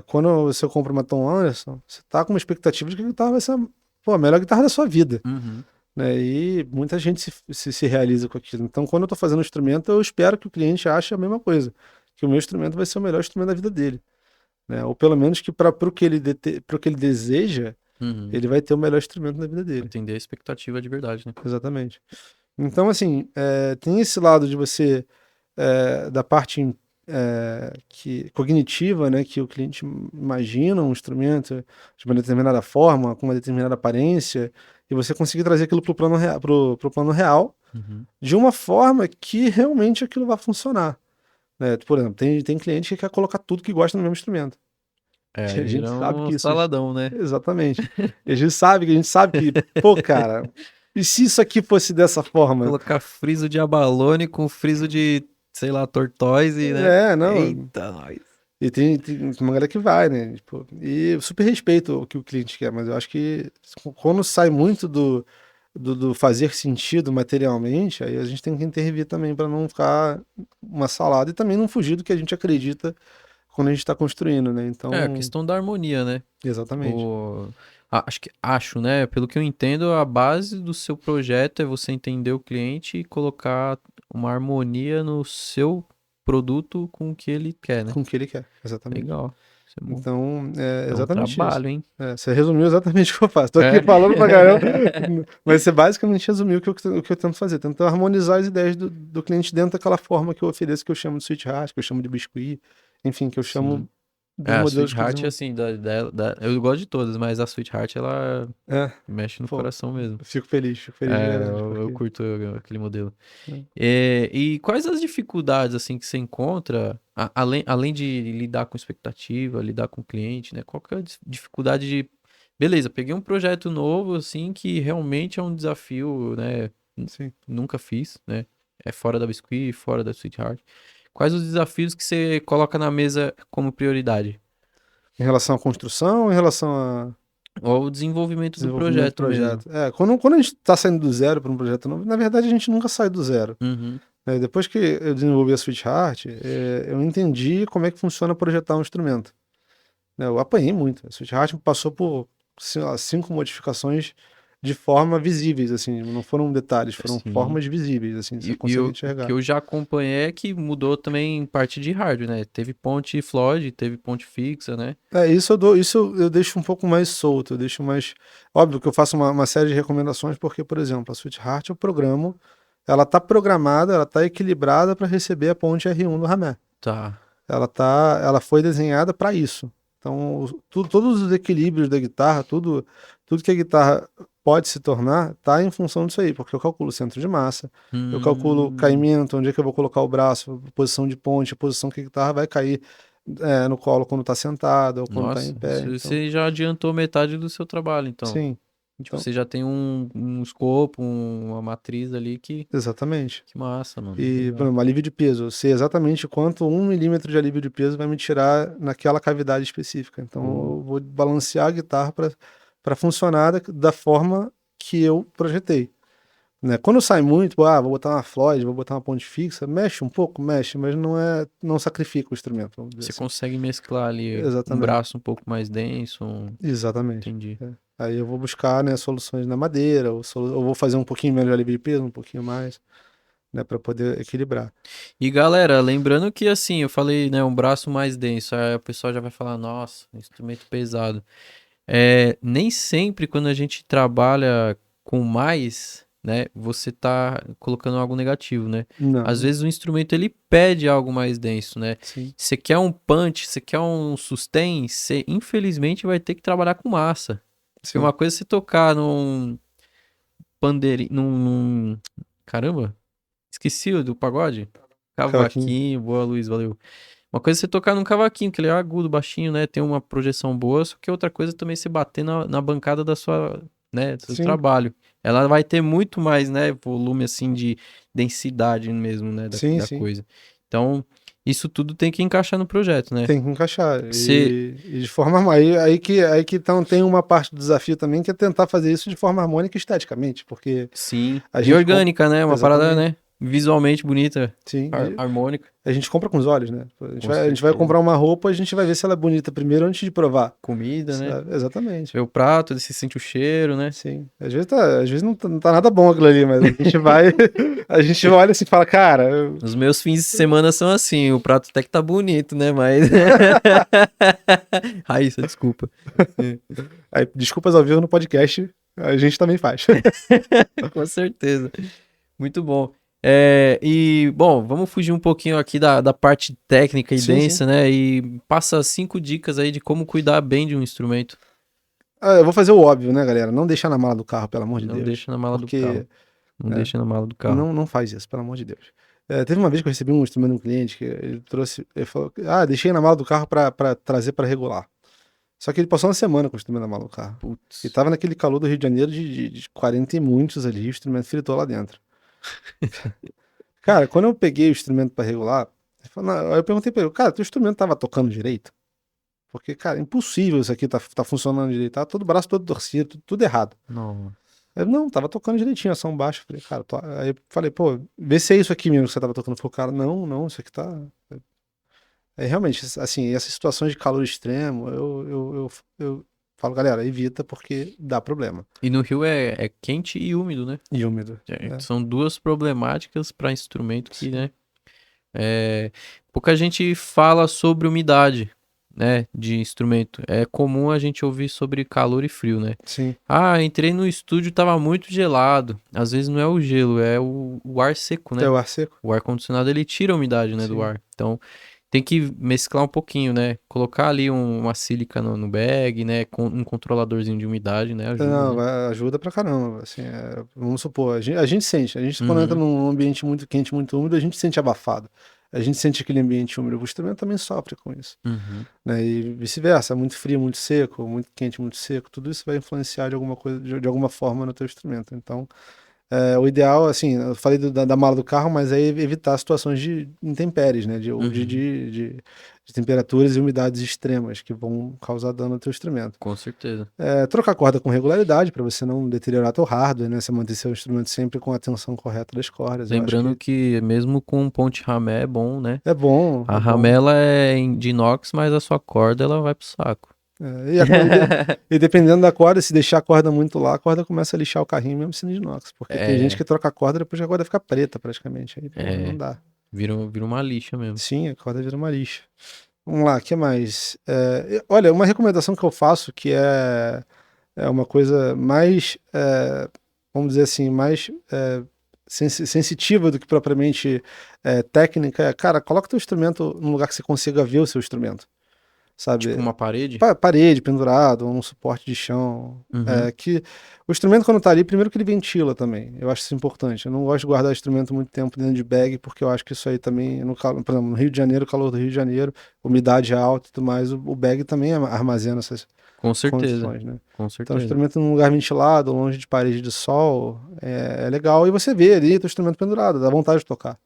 quando você compra uma Tom Anderson, você tá com uma expectativa de que a guitarra vai ser pô, a melhor guitarra da sua vida. Uhum. Né? E muita gente se realiza com aquilo. Então, quando eu tô fazendo um instrumento, eu espero que o cliente ache a mesma coisa. Que o meu instrumento vai ser o melhor instrumento da vida dele. Né? Ou pelo menos que para o que pro que ele deseja, Uhum. ele vai ter o melhor instrumento da vida dele. Atender a expectativa de verdade, né? Exatamente. Então, assim, tem esse lado de você, da parte cognitiva, né, que o cliente imagina um instrumento de uma determinada forma, com uma determinada aparência, e você conseguir trazer aquilo para o plano, pro plano real, Uhum. de uma forma que realmente aquilo vai funcionar. Né? Por exemplo, tem cliente que quer colocar tudo que gosta no mesmo instrumento. É, E a aí gente vira sabe um que isso. saladão, né? Exatamente. E a gente sabe que, pô, cara, e se isso aqui fosse dessa forma? Colocar friso de abalone com friso de, sei lá, tortoise, né? Não. Eita, nós. E tem uma galera que vai, né? Tipo, e eu super respeito o que o cliente quer, mas eu acho que quando sai muito do fazer sentido materialmente, aí a gente tem que intervir também para não ficar uma salada e também não fugir do que a gente acredita quando a gente está construindo, né? É, a Então, questão da harmonia, né? exatamente. Acho, né? Pelo que eu entendo, a base do seu projeto é você entender o cliente e colocar uma harmonia no seu produto com o que ele quer, né? Com o que ele quer, exatamente. Legal. Isso é bom. Então, é É um exatamente isso. trabalho, hein? Você resumiu exatamente o que eu faço. Tô aqui É. falando pra caramba, mas você basicamente resumiu o que eu tento fazer. Tento harmonizar as ideias do cliente dentro daquela forma que eu ofereço, que eu chamo de sweetheart, que eu chamo de biscuit, enfim, que eu chamo Sim. É, dos a modelos que eu Sweetheart, desenvolvo. assim, eu gosto de todas, mas a Sweetheart, ela É, mexe no pô, coração mesmo. fico feliz de É, verdade, eu porque... curto aquele modelo. né, E quais as dificuldades, assim, que você encontra, além de lidar com expectativa, lidar com o cliente, né? Qual que é a dificuldade de... Beleza, peguei um projeto novo, assim, que realmente é um desafio, né? sim. Nunca fiz, né? É fora da Biscuit, fora da Sweetheart. Quais os desafios que você coloca na mesa como prioridade? Em relação à construção, em relação a Ou o desenvolvimento do desenvolvimento do projeto mesmo. projeto. Quando a gente está saindo do zero para um projeto novo, na verdade a gente nunca sai do zero. Uhum. Né? Depois que eu desenvolvi a Sweetheart, eu entendi como é que funciona projetar um instrumento. Né? Eu apanhei muito. A Sweetheart passou por sei lá, 5 modificações de forma visíveis, assim, não foram detalhes, foram Sim. formas visíveis, assim, você E consegue o que enxergar. eu já acompanhei é que mudou também em parte de hardware, né? Teve ponte Floyd, teve ponte fixa, né? Isso eu deixo um pouco mais solto, eu deixo mais. Óbvio que eu faço uma série de recomendações, porque, por exemplo, a Sweetheart eu programo, ela está programada, ela está equilibrada para receber a ponte R1 do Ramé. Tá. Ela foi desenhada para isso. Então, todos os equilíbrios da guitarra, tudo que a guitarra pode se tornar, tá em função disso aí, porque eu calculo o centro de massa, eu calculo o Hum, caimento, onde é que eu vou colocar o braço, posição de ponte, a posição que a guitarra vai cair no colo quando tá sentada ou quando tá em nossa, pé. Então, você já adiantou metade do seu trabalho, então. sim. Tipo, Então, você já tem um escopo, uma matriz ali exatamente. que massa, mano. E, por Legal. exemplo, alívio de peso. Eu sei exatamente quanto 1 milímetro de alívio de peso vai me tirar naquela cavidade específica. Então, Pô, eu vou balancear a guitarra para funcionar da forma que eu projetei. Né? Quando sai muito, vou botar uma Floyd, vou botar uma ponte fixa, mexe um pouco, mexe, mas não sacrifica o instrumento, vamos dizer você assim. consegue mesclar ali um Exatamente. braço um pouco mais denso, Exatamente. entendi. Aí eu vou buscar, né, soluções na madeira, ou vou fazer um pouquinho menos de alívio de peso, um pouquinho mais, né, para poder equilibrar. E galera, lembrando que assim, eu falei, né, um braço mais denso, aí o pessoal já vai falar, nossa, instrumento pesado. Nem sempre quando a gente trabalha com mais, né, você tá colocando algo negativo, né? Não, Às vezes o instrumento ele pede algo mais denso, né? sim. Você quer um punch, você quer um sustain, você infelizmente vai ter que trabalhar com massa. Porque Sim. uma coisa é você tocar num pandeirinho, caramba, esqueci o do pagode. Cavaquinho. Cavaquinho, boa Luiz, valeu. Uma coisa é você tocar num cavaquinho, que ele é agudo, baixinho, né? Tem uma projeção boa, só que outra coisa é também você bater na bancada da sua, né, do seu Sim. trabalho. Ela vai ter muito mais, né, volume, assim, de densidade mesmo, né, da, Sim, da sim. coisa. Então, isso tudo tem que encaixar no projeto, né? Tem que encaixar. Você, E de forma harmônica. Aí que então, tem uma parte do desafio também, que é tentar fazer isso de forma harmônica e esteticamente, porque sim, a e gente compra. orgânica, né? Uma parada, Exatamente. né, visualmente bonita, Sim. harmônica, A gente compra com os olhos, né? com A gente vai certeza. comprar uma roupa, a gente vai ver se ela é bonita primeiro antes de provar. Comida, né? Sabe? Exatamente. Vê o prato, você sente o cheiro, né? Sim. Às vezes não tá nada bom aquilo ali, mas a gente vai, a gente olha assim e fala, cara, Os meus fins de semana são assim, o prato até que tá bonito, né? Mas. Raíssa, desculpa. aí, desculpas ao vivo no podcast, a gente também faz. Com certeza. Muito bom. E, bom, vamos fugir um pouquinho aqui da parte técnica e Sim, sim. densa, né? E passa 5 dicas aí de como cuidar bem de um instrumento. Ah, eu vou fazer o óbvio, né, galera? Não deixar na mala do carro, pelo amor de Não Deus. deixa na mala do carro. Porque, Não né, deixa na mala do carro. não faz isso, pelo amor de Deus. Teve uma vez que eu recebi um instrumento de um cliente que ele trouxe, ele falou, deixei na mala do carro pra trazer pra regular. Só que ele passou uma semana com o instrumento na mala do carro. E Putz. tava naquele calor do Rio de Janeiro de 40 e muitos ali, o instrumento fritou lá dentro. Cara, quando eu peguei o instrumento pra regular, aí eu perguntei pra ele, cara, teu instrumento tava tocando direito? Porque, cara, impossível isso aqui tá funcionando direito. Tá todo braço todo torcido, tudo errado. Não. Aí, não, tava tocando direitinho, ação baixa. Falei, cara, aí eu falei, pô, vê se é isso aqui mesmo que você tava tocando. Falei, cara, não, isso aqui tá. É realmente, assim, essas situações de calor extremo, eu falo, galera, evita porque dá problema. E no Rio é quente e úmido, né? E úmido, né? São duas problemáticas para instrumento que, Sim. né? Pouca gente fala sobre umidade, né, de instrumento. É comum a gente ouvir sobre calor e frio, né? Sim. Ah, entrei no estúdio, tava muito gelado. Às vezes não é o gelo, é o ar seco, É né? o ar seco? O ar condicionado ele tira a umidade, né, do Sim. ar. Então tem que mesclar um pouquinho, né? Colocar ali uma sílica no bag, né? Com um controladorzinho de umidade, né? Ajuda, Não, né? ajuda pra caramba. Assim, vamos supor, a gente sente. A gente, quando entra Uhum, num ambiente muito quente, muito úmido, a gente se sente abafado. A gente sente aquele ambiente úmido. O instrumento também sofre com isso. uhum. Né? E vice-versa, muito frio, muito seco, muito quente, muito seco, tudo isso vai influenciar de alguma coisa, de alguma forma no teu instrumento. Então, o ideal, assim, eu falei da mala do carro, mas é evitar situações de intempéries, né? Ou Uhum, de temperaturas e umidades extremas que vão causar dano ao teu instrumento. com certeza. Trocar corda com regularidade para você não deteriorar teu hardware, né? Você manter seu instrumento sempre com a tensão correta das cordas. Eu acho Lembrando que que mesmo com ponte ramé é bom, né? é bom, A é bom. ramela é de inox, mas a sua corda ela vai pro saco. E dependendo da corda, se deixar a corda muito lá, a corda começa a lixar o carrinho mesmo sendo de inox. Porque tem gente É, que troca a corda depois a corda fica preta praticamente. Aí, porra, não é, dá. vira uma lixa mesmo. Sim, a corda vira uma lixa. Vamos lá, o que mais? Olha, uma recomendação que eu faço que é uma coisa mais, vamos dizer assim, mais sensitiva do que propriamente técnica. Cara, coloca teu instrumento num lugar que você consiga ver o seu instrumento, Tipo sabe? uma parede? Parede, pendurado, um suporte de chão. Uhum. Que o instrumento, quando tá ali, primeiro que ele ventila também. Eu acho isso importante. Eu não gosto de guardar instrumento muito tempo dentro de bag, porque eu acho que isso aí também, por exemplo, no Rio de Janeiro, calor do Rio de Janeiro, umidade alta e tudo mais, o bag também armazena essas Com certeza. condições, né? Com Então, o certeza. instrumento num lugar ventilado, longe de parede de sol, é legal. E você vê ali o instrumento pendurado, dá vontade de tocar, né?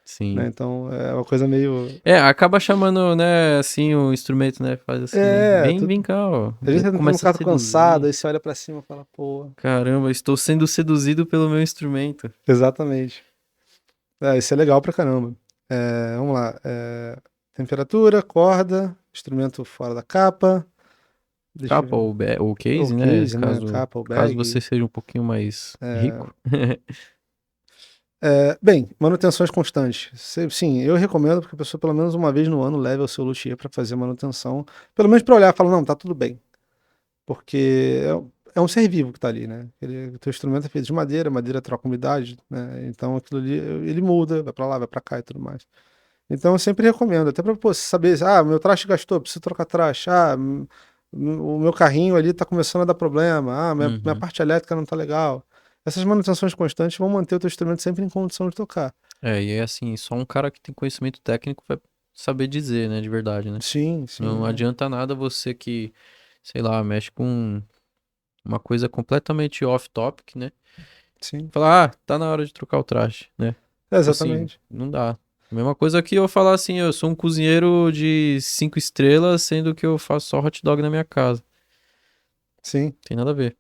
Sim. Então, é uma coisa meio. Acaba chamando, né, assim, o instrumento, né? Faz assim, É, vem cá, ó. às vezes você tá no Começa a carro cansado, seduzir. aí você olha pra cima e fala, pô. Caramba, estou sendo seduzido pelo meu instrumento. Exatamente. Isso é legal pra caramba. Vamos lá. Temperatura, corda, instrumento fora da capa. Deixa eu Capa ver. ou O case, né? case, né? Capa, o Caso você bag. seja um pouquinho mais É, rico. bem, manutenções constantes. Sim, eu recomendo que a pessoa pelo menos uma vez no ano leve ao seu luthier para fazer manutenção. Pelo menos para olhar e falar, não, tá tudo bem. Porque é um ser vivo que tá ali, né? O teu instrumento é feito de madeira, madeira troca umidade, né? Então aquilo ali, ele muda, vai pra lá, vai pra cá e tudo mais. Então eu sempre recomendo, até pra pô, saber, meu traste gastou, preciso trocar traste, o meu carrinho ali tá começando a dar problema, minha Uhum. parte elétrica não tá legal. Essas manutenções constantes vão manter o teu instrumento sempre em condição de tocar. E é assim, só um cara que tem conhecimento técnico vai saber dizer, né, de verdade, né? Sim, sim, Não é. adianta nada você que, sei lá, mexe com uma coisa completamente off-topic, né? Sim. Falar, tá na hora de trocar o traste, né? Tipo assim, Exatamente. não dá. Mesma coisa que eu falar assim, eu sou um cozinheiro de 5 estrelas, sendo que eu faço só hot dog na minha casa. Sim. Tem nada a ver.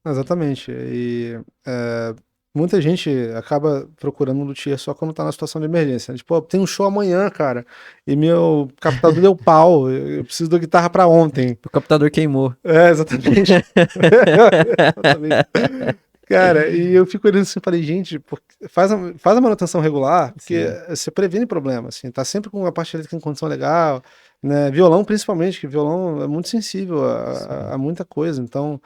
Exatamente. E muita gente acaba procurando um luthier só quando tá na situação de emergência, né? Tipo, ó, tem um show amanhã, cara, e meu captador deu pau, eu preciso da guitarra pra ontem. O captador queimou. É, exatamente. Exatamente. Cara, e eu fico olhando assim e falei, gente, faz a manutenção regular, porque Sim, você previne problema, assim, tá sempre com a parte elétrica em condição legal, né? Violão, principalmente, que violão é muito sensível sim. a muita coisa, então.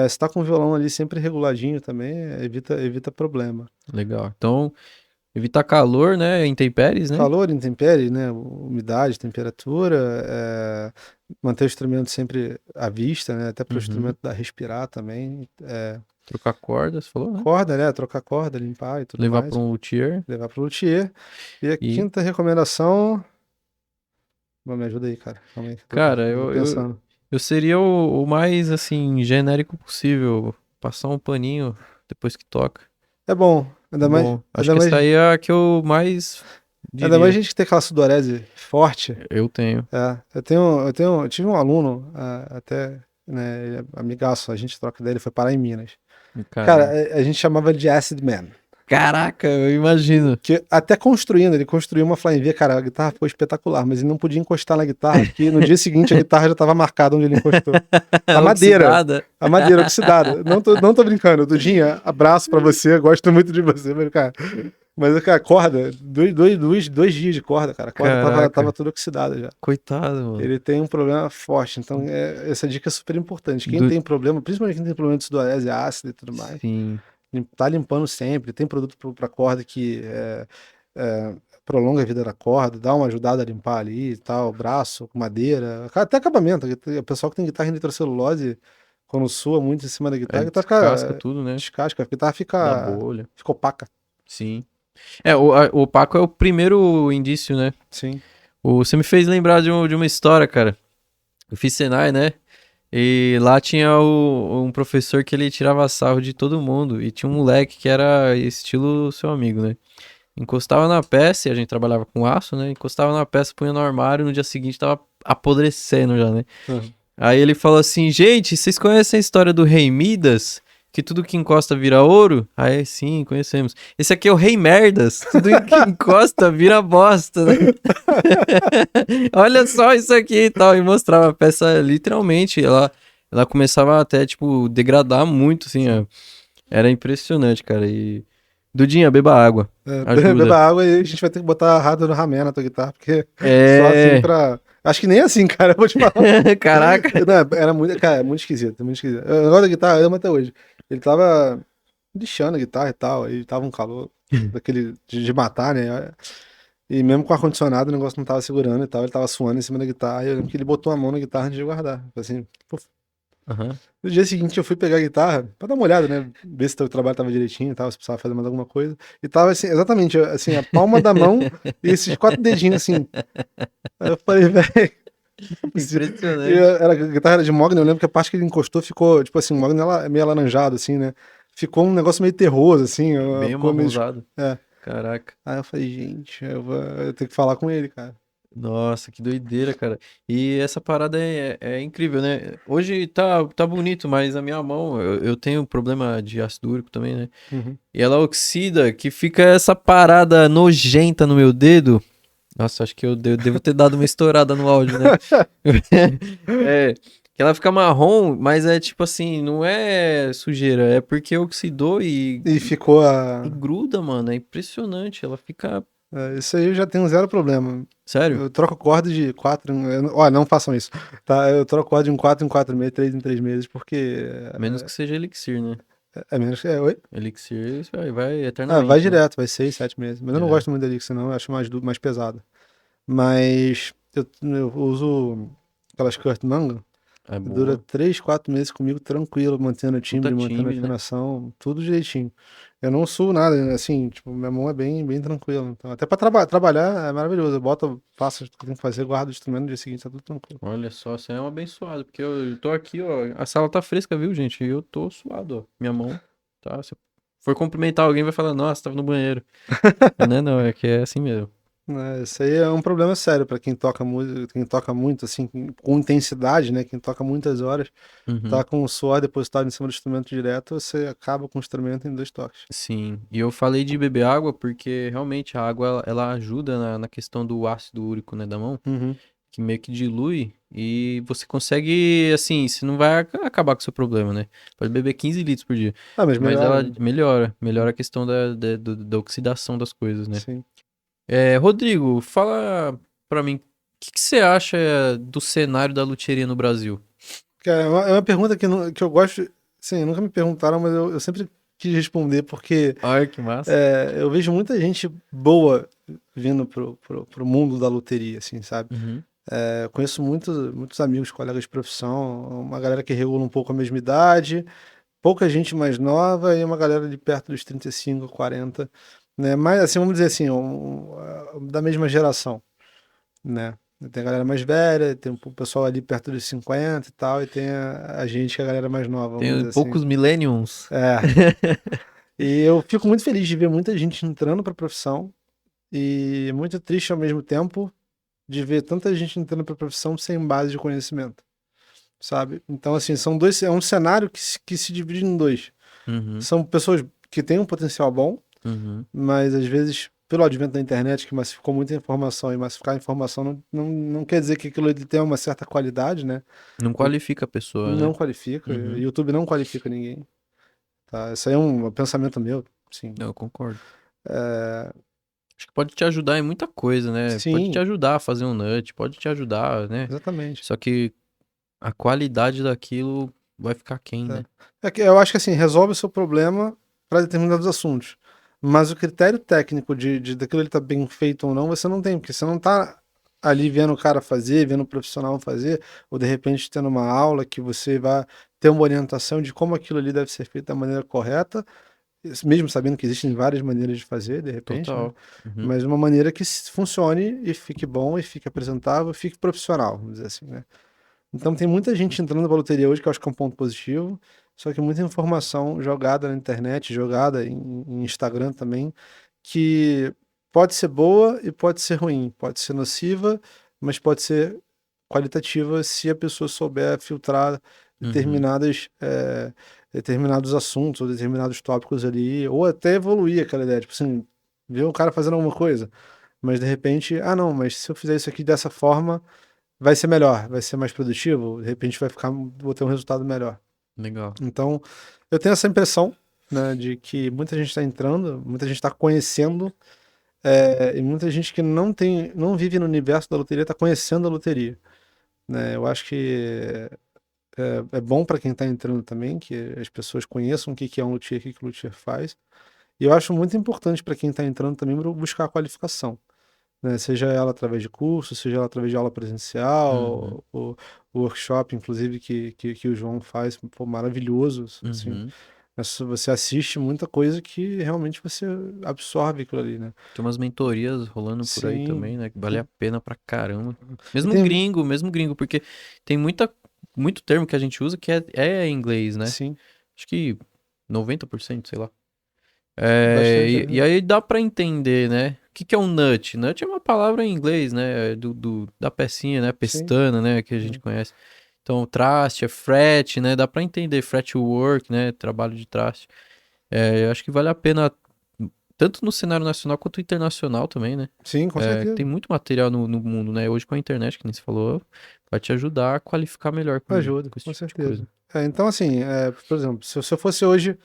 Se tá com o violão ali sempre reguladinho também, evita problema. Legal. Então, evitar calor, né? Intempéries, né? Calor, intempérie, né? Umidade, temperatura, manter o instrumento sempre à vista, né? Até para o Uhum. instrumento dar respirar também. Trocar cordas, falou, né? Corda, né? Trocar corda, limpar e tudo Levar para mais. um luthier. Levar para o luthier. E a E, quinta recomendação. Me ajuda aí, cara. Calma aí, que cara, eu tô pensando. eu seria o mais, assim, genérico possível. Passar um paninho depois que toca. É bom, É bom. Acho ainda que mais, essa aí é a que eu mais ainda mais diria. gente que tem aquela sudorese forte. Eu tenho. Eu tive um aluno, até, né, ele é amigaço, a gente troca dele, foi parar em Minas. Cara, Caramba. a gente chamava ele de Acid Man. Caraca, eu imagino. Que até construindo, ele construiu uma Flying V, cara, a guitarra ficou espetacular, mas ele não podia encostar na guitarra, porque no dia seguinte a guitarra já estava marcada onde ele encostou. A madeira, Oxidada. a madeira oxidada. Não tô brincando, Dudinha, abraço pra você, gosto muito de você, mas, cara. Mas, cara, corda, dois dias de corda, cara, a corda tava Caraca. toda oxidada já. Coitado, mano. Ele tem um problema forte, então essa dica é super importante. Quem Do... tem problema, principalmente quem tem problema de sudorese ácida e tudo mais, Sim. tá limpando sempre. Tem produto para corda que é, prolonga a vida da corda, dá uma ajudada a limpar ali e tal, braço, com madeira, até acabamento. O pessoal que tem guitarra em nitrocelulose, quando sua muito em cima da guitarra, a guitarra Descasca fica tudo, né? descasca, a guitarra Da bolha. fica opaca. Sim. O opaco é o primeiro indício, né? Sim. Você me fez lembrar de uma história, cara. Eu fiz Senai, né? E lá tinha um professor que ele tirava sarro de todo mundo. E tinha um moleque que era estilo seu amigo, né? Encostava na peça, e a gente trabalhava com aço, né? Encostava na peça, punha no armário, no dia seguinte tava apodrecendo já, né? Uhum. Aí ele falou assim, gente, vocês conhecem a história do Rei Midas? Que tudo que encosta vira ouro? Aí sim, conhecemos. Esse aqui é o Rei Merdas. Tudo que encosta vira bosta, né? Olha só isso aqui e tal. E mostrava a peça literalmente. Ela começava até, tipo, degradar muito, assim, ó. Era impressionante, cara. E. Dudinha, beba água. Beba Ajuda. água e a gente vai ter que botar a rádio no ramé na tua guitarra, porque só assim É. pra. Acho que nem assim, cara, eu vou te falar. Caraca. Não, era muito, cara, é muito esquisito, é muito esquisito. O negócio da guitarra, eu amo até hoje. Ele tava lixando a guitarra e tal, aí tava um calor daquele de matar, né? E mesmo com o ar-condicionado, o negócio não tava segurando e tal, ele tava suando em cima da guitarra, e eu lembro que ele botou a mão na guitarra antes de guardar. Assim, puf. Aham. No dia seguinte eu fui pegar a guitarra pra dar uma olhada, né? Ver se o trabalho tava direitinho e tal, se precisava fazer mais alguma coisa. E tava assim, exatamente, assim, a palma da mão e esses quatro dedinhos assim. Aí eu falei, velho. Impressionante. A guitarra era de Mogno, eu lembro que a parte que ele encostou ficou, tipo assim, o Mogno é meio alaranjado, assim, né? Ficou um negócio meio terroso, assim, Bem ficou meio. amarronzado. É. Caraca. Aí eu falei, gente, eu tenho que falar com ele, cara. Nossa, que doideira, cara. E essa parada é incrível, né? Hoje tá bonito, mas a minha mão, eu tenho problema de ácido úrico também, né? Uhum. E ela oxida, que fica essa parada nojenta no meu dedo. Nossa, acho que eu devo ter dado uma estourada no áudio, né? É, que ela fica marrom, mas é tipo assim, não é sujeira, é porque oxidou E ficou e a. gruda, mano. É impressionante. Ela fica. Isso aí eu já tenho zero problema. Sério? Eu troco corda de 4 Olha, não façam isso, tá? Eu troco corda de 4 em 4 meses, 3 em 3 meses, porque Menos que seja elixir, né? é menos. Oi? Elixir isso vai Vai eternamente, né? direto, vai 6, 7 meses. Mas eu não É. gosto muito da Elixir, não. Eu acho mais pesado. Mas eu uso aquelas Kurt Mango. É Dura boa. 3, 4 meses comigo tranquilo, mantendo o Puta timbre, mantendo a timbre, né? afinação, tudo direitinho. Eu não suo nada, assim, tipo, minha mão é bem tranquila. Então, até pra trabalhar é maravilhoso. Eu boto, faço o que eu tenho que fazer, guardo o instrumento no dia seguinte, tá tudo tranquilo. Olha só, você é um abençoado, porque eu tô aqui, ó. A sala tá fresca, viu, gente? E eu tô suado, ó. Minha mão, tá? Se eu for cumprimentar alguém, vai falar, nossa, tava no banheiro. Não, é que é assim mesmo. Isso aí é um problema sério pra quem toca música, quem toca muito, assim, com intensidade, né? Quem toca muitas horas, tá Uhum. com o suor depositado em cima do instrumento direto, você acaba com o instrumento em 2 toques. Sim, e eu falei de beber água porque realmente a água ela ajuda na questão do ácido úrico, né, da mão, Uhum. que meio que dilui e você consegue, assim, você não vai acabar com o seu problema, né? Pode beber 15 litros por dia, Ah, mas mas melhora, ela né? melhora a questão da oxidação das coisas, né? Sim. Rodrigo, fala pra mim, o que você acha do cenário da luthieria no Brasil? Cara, é uma pergunta que eu gosto. Sim, nunca me perguntaram, mas eu sempre quis responder, porque Ai, que massa. eu vejo muita gente boa vindo pro mundo da loteria, assim, sabe? Uhum, Eu conheço muitos amigos, colegas de profissão, uma galera que regula um pouco a mesma idade, pouca gente mais nova e uma galera de perto dos 35, 40, né? Mas, assim, vamos dizer assim, da mesma geração, né? Tem a galera mais velha, tem o pessoal ali perto dos 50 e tal, e tem a gente que é a galera mais nova, vamos tem dizer assim. poucos millenniums. É, e eu fico muito feliz de ver muita gente entrando para a profissão e muito triste ao mesmo tempo de ver tanta gente entrando para a profissão sem base de conhecimento, sabe? Então, assim, é um cenário que se divide em dois. Uhum, São pessoas que têm um potencial bom, uhum. mas às vezes, pelo advento da internet, que massificou muita informação, e massificar a informação não quer dizer que aquilo ali tem uma certa qualidade, né? Não qualifica a pessoa, né? Não qualifica, Uhum. YouTube não qualifica ninguém, tá? Isso aí é um pensamento meu, sim. Eu concordo. É, Acho que pode te ajudar em muita coisa, né? Pode te sim, ajudar a fazer um nut, pode te ajudar, né? exatamente. Só que a qualidade daquilo vai ficar quem, né? Que eu acho que assim, resolve o seu problema para determinados assuntos. Mas o critério técnico de daquilo ele tá bem feito ou não, você não tem, porque você não tá ali vendo o cara fazer, vendo o profissional fazer, ou de repente tendo uma aula que você vai ter uma orientação de como aquilo ali deve ser feito da maneira correta, mesmo sabendo que existem várias maneiras de fazer, de repente, né? Total. Uhum. Mas uma maneira que funcione e fique bom, e fique apresentável, e fique profissional, vamos dizer assim, né? Então tem muita gente entrando pra loteria hoje, que eu acho que é um ponto positivo, só que muita informação jogada na internet, jogada em Instagram também, que pode ser boa e pode ser ruim, pode ser nociva, mas pode ser qualitativa se a pessoa souber filtrar Uhum. determinados assuntos ou determinados tópicos ali, ou até evoluir aquela ideia, tipo assim, ver o cara fazendo alguma coisa, mas de repente, não, mas se eu fizer isso aqui dessa forma vai ser melhor, vai ser mais produtivo, de repente vou ter um resultado melhor. Legal. Então, eu tenho essa impressão, né, de que muita gente está entrando, muita gente está conhecendo, e muita gente que não vive no universo da loteria está conhecendo a loteria, né? Eu acho que é bom para quem está entrando também, que as pessoas conheçam o que que é um luthier, o que que o luthier faz. E eu acho muito importante para quem está entrando também buscar a qualificação, né? Seja ela através de curso, seja ela através de aula Uhum. presencial, o workshop, inclusive, que o João faz, pô, maravilhoso, assim. Uhum. Você assiste muita coisa que realmente você absorve aquilo ali, né? Tem umas mentorias rolando por aí Sim, também, né? Que vale a sim. pena pra caramba. E tem, Mesmo gringo, porque tem muito termo que a gente usa que é em inglês, né? sim, Acho que 90%, sei lá. bastante. E aí dá pra entender, né? O que que é um nut? Nut é uma palavra em inglês, né? Da pecinha, né? Sim, Pestana, né? Que a gente sim, conhece. Então, traste é fret, né? Dá pra entender fretwork, né? Trabalho de traste. Eu acho que vale a pena, tanto no cenário nacional quanto internacional também, né? sim, com Tem certeza. muito material no mundo, né? Hoje com a internet, que nem você falou, vai te ajudar a qualificar melhor Ajuda, com esse com tipo de coisa. certeza. Então, assim, por exemplo, se eu fosse hoje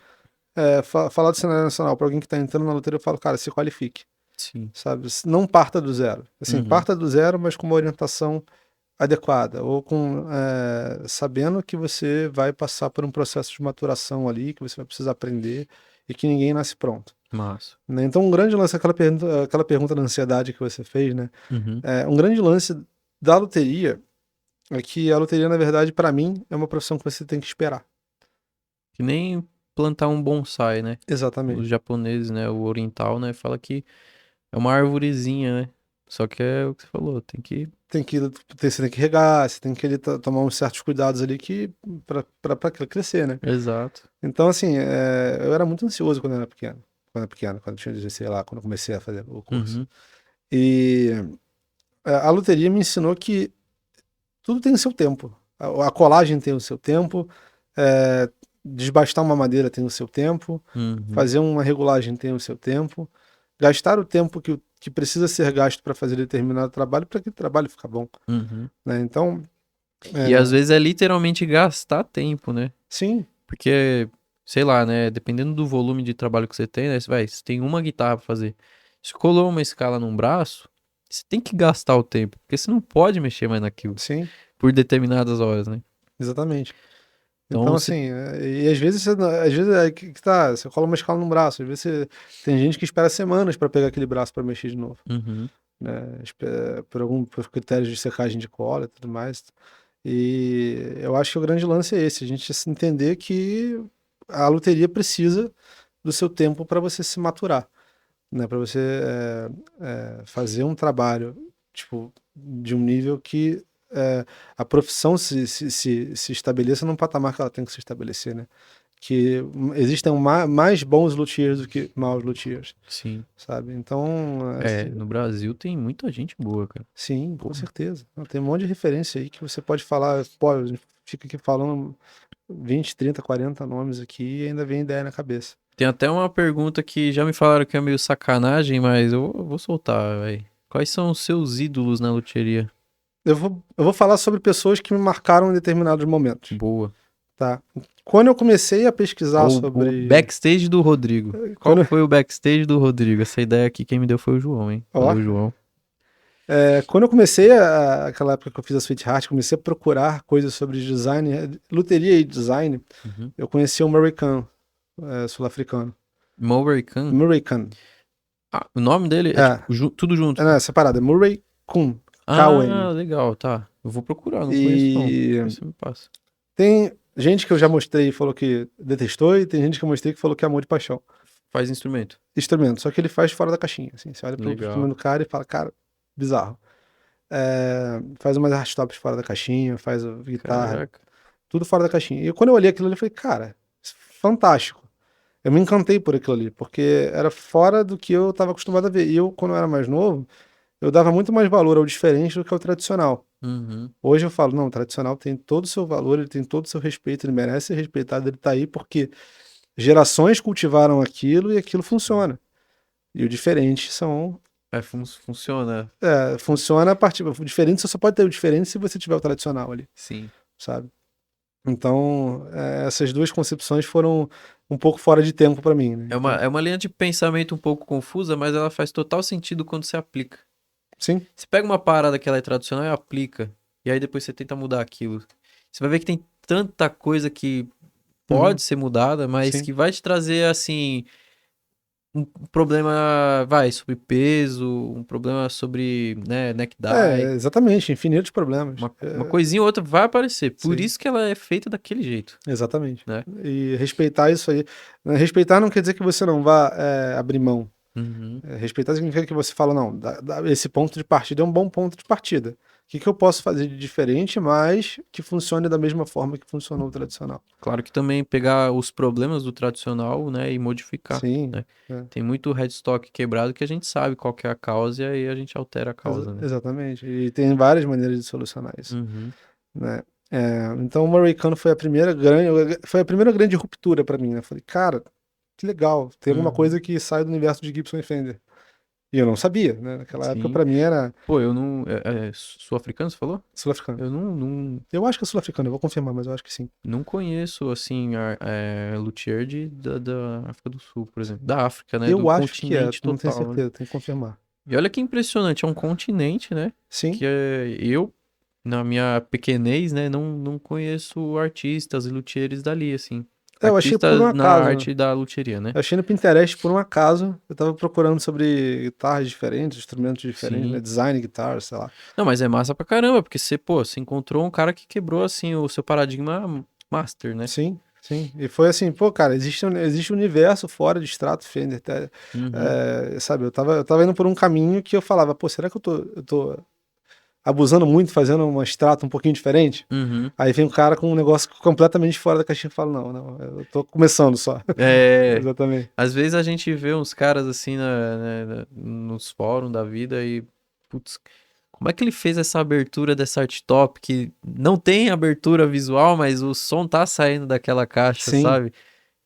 falar do cenário nacional para alguém que está entrando na loteria, eu falo, cara, se qualifique. Sim. sabe? Não parta do zero. Assim, Uhum. parta do zero, mas com uma orientação adequada, ou sabendo que você vai passar por um processo de maturação ali, que você vai precisar aprender e que ninguém nasce pronto. Massa. Né? Então, um grande lance, aquela pergunta da ansiedade que você fez, né? Uhum. Um grande lance da loteria é que a loteria, na verdade, para mim, é uma profissão que você tem que esperar. Que nem plantar um bonsai, né? Os Exatamente. japoneses, né? O oriental, né? Fala que é uma arvorezinha, né? Só que é o que você falou, tem que. Você tem que regar, você tem que tomar uns certos cuidados ali que para crescer, né? Exato. Então, assim, eu era muito ansioso quando eu era pequeno. Quando eu tinha 16 lá, quando eu comecei a fazer o curso. Uhum. E a loteria me ensinou que tudo tem o seu tempo. A colagem tem o seu tempo, desbastar uma madeira tem o seu tempo, Uhum. fazer uma regulagem tem o seu tempo, gastar o tempo que precisa ser gasto para fazer determinado trabalho para que o trabalho ficar bom, Uhum. né? Então, E às é, vezes é literalmente gastar tempo, né? sim, Porque, sei lá, né? Dependendo do volume de trabalho que você tem, né? Você tem uma guitarra pra fazer. Se colou uma escala num braço, você tem que gastar o tempo. Porque você não pode mexer mais naquilo sim, por determinadas horas, né? exatamente. Então Então, você. assim, e às vezes, às vezes que tá, você cola uma escala no braço, às vezes tem gente que espera semanas para pegar aquele braço para mexer de novo, Uhum. né? Por critérios de secagem de cola e tudo mais. E eu acho que o grande lance é esse, a gente se entender que a loteria precisa do seu tempo para você se maturar, né? Para você fazer um trabalho, tipo, de um nível que a profissão se estabeleça num patamar que ela tem que se estabelecer, né? Que existem mais bons luthiers do que maus luthiers, Sim. sabe? Então, É, no Brasil tem muita gente boa, cara. sim, com Porra. certeza. Tem um monte de referência aí que você pode falar, pô, a gente fica aqui falando 20, 30, 40 nomes aqui e ainda vem ideia na cabeça. Tem até uma pergunta que já me falaram que é meio sacanagem, mas eu vou soltar, velho. Quais são os seus ídolos na luthieria? Eu vou falar sobre pessoas que me marcaram em determinados momentos, Boa. tá? Quando eu comecei a pesquisar O sobre. backstage do Rodrigo. Qual Quando, foi o backstage do Rodrigo? Essa ideia aqui quem me deu foi o João, hein? ó, Valeu, João. quando eu comecei, aquela época que eu fiz a Sweetheart, comecei a procurar coisas sobre design, luteria e design, Uhum. eu conheci o Murray Khan, sul-africano. Mowbray Khan. Murray Khan. Ah, o nome dele é É, tipo tudo junto. não, é separado, é Murray Kun, Ah, K-U-N. legal, tá. Eu vou procurar, não conheço não. E Depois você me passa. tem gente que eu já mostrei e falou que detestou, e tem gente que eu mostrei que falou que amou de paixão. Faz instrumento. Instrumento, só que ele faz fora da caixinha, assim. Você olha pro Legal. instrumento do cara e fala, cara, bizarro. Faz umas artstops fora da caixinha, faz guitarra, Caraca. tudo fora da caixinha. E quando eu olhei aquilo ali, eu falei, cara, fantástico. Eu me encantei por aquilo ali, porque era fora do que eu estava acostumado a ver. E eu, quando eu era mais novo, eu dava muito mais valor ao diferente do que ao tradicional. Uhum. Hoje eu falo, não, o tradicional tem todo o seu valor, ele tem todo o seu respeito, ele merece ser respeitado, ele tá aí porque gerações cultivaram aquilo e aquilo funciona. E o diferente Funciona. funciona a partir. O diferente, você só pode ter o diferente se você tiver o tradicional ali, Sim. sabe? Então, essas duas concepções foram um pouco fora de tempo para mim, né? Então, É uma linha de pensamento um pouco confusa, mas ela faz total sentido quando você aplica. sim. Você pega uma parada que ela é tradicional e aplica, e aí depois você tenta mudar aquilo. Você vai ver que tem tanta coisa que Uhum, pode ser mudada, mas sim. que vai te trazer, assim, um problema, vai, sobre peso, um problema sobre, né, neck die, Exatamente, infinitos problemas. uma coisinha ou outra vai aparecer. Por Sim, isso que ela é feita daquele jeito, exatamente. né? E respeitar isso aí. Né, respeitar não quer dizer que você não vá abrir mão. Uhum. Respeitar significa que você fala, não, esse ponto de partida é um bom ponto de partida. O que eu posso fazer de diferente, mas que funcione da mesma forma que funcionou o tradicional? Claro que também pegar os problemas do tradicional, né, e modificar, Sim, né? é, Tem muito headstock quebrado que a gente sabe qual que é a causa e aí a gente altera a causa, né? exatamente. E tem várias maneiras de solucionar isso, Uhum. né? Então o Murray Cano foi a primeira grande ruptura para mim, né? Falei, cara, que legal, tem alguma Uhum. coisa que sai do universo de Gibson e Fender. E eu não sabia, né? Naquela época, Sim. pra mim, era Pô, eu não. Sul-africano, você falou? sul-africano. Eu não, Eu acho que é sul-africano, eu vou confirmar, mas eu acho que sim. não conheço, assim, luthier da África do Sul, por exemplo. Da África, né? Do Eu acho que é, continente não tenho total, né? certeza, tenho que confirmar. E olha que impressionante, é um continente, né? Sim. Que eu, na minha pequenez, né, não conheço artistas e luthiers dali, assim. É, eu achei por um Artistas na acaso. arte da luthieria, né? Eu achei no Pinterest por um acaso. Eu tava procurando sobre guitarras diferentes, instrumentos diferentes, né? Sim. Design, guitarra, sei lá. Não, mas é massa pra caramba, porque você, pô, você encontrou um cara que quebrou, assim, o seu paradigma master, né? Sim, sim. E foi assim, pô, cara, existe um universo fora de Strato Fender. Uhum, Sabe, eu tava indo por um caminho que eu falava, pô, será que eu tô abusando muito, fazendo uma Strato um pouquinho diferente? uhum. Aí vem um cara com um negócio completamente fora da caixinha e fala, não, não, eu tô começando só. É, Exatamente. às vezes a gente vê uns caras, assim, nos fóruns da vida e, putz, como é que ele fez essa abertura dessa art top que não tem abertura visual, mas o som tá saindo daquela caixa, Sim, sabe?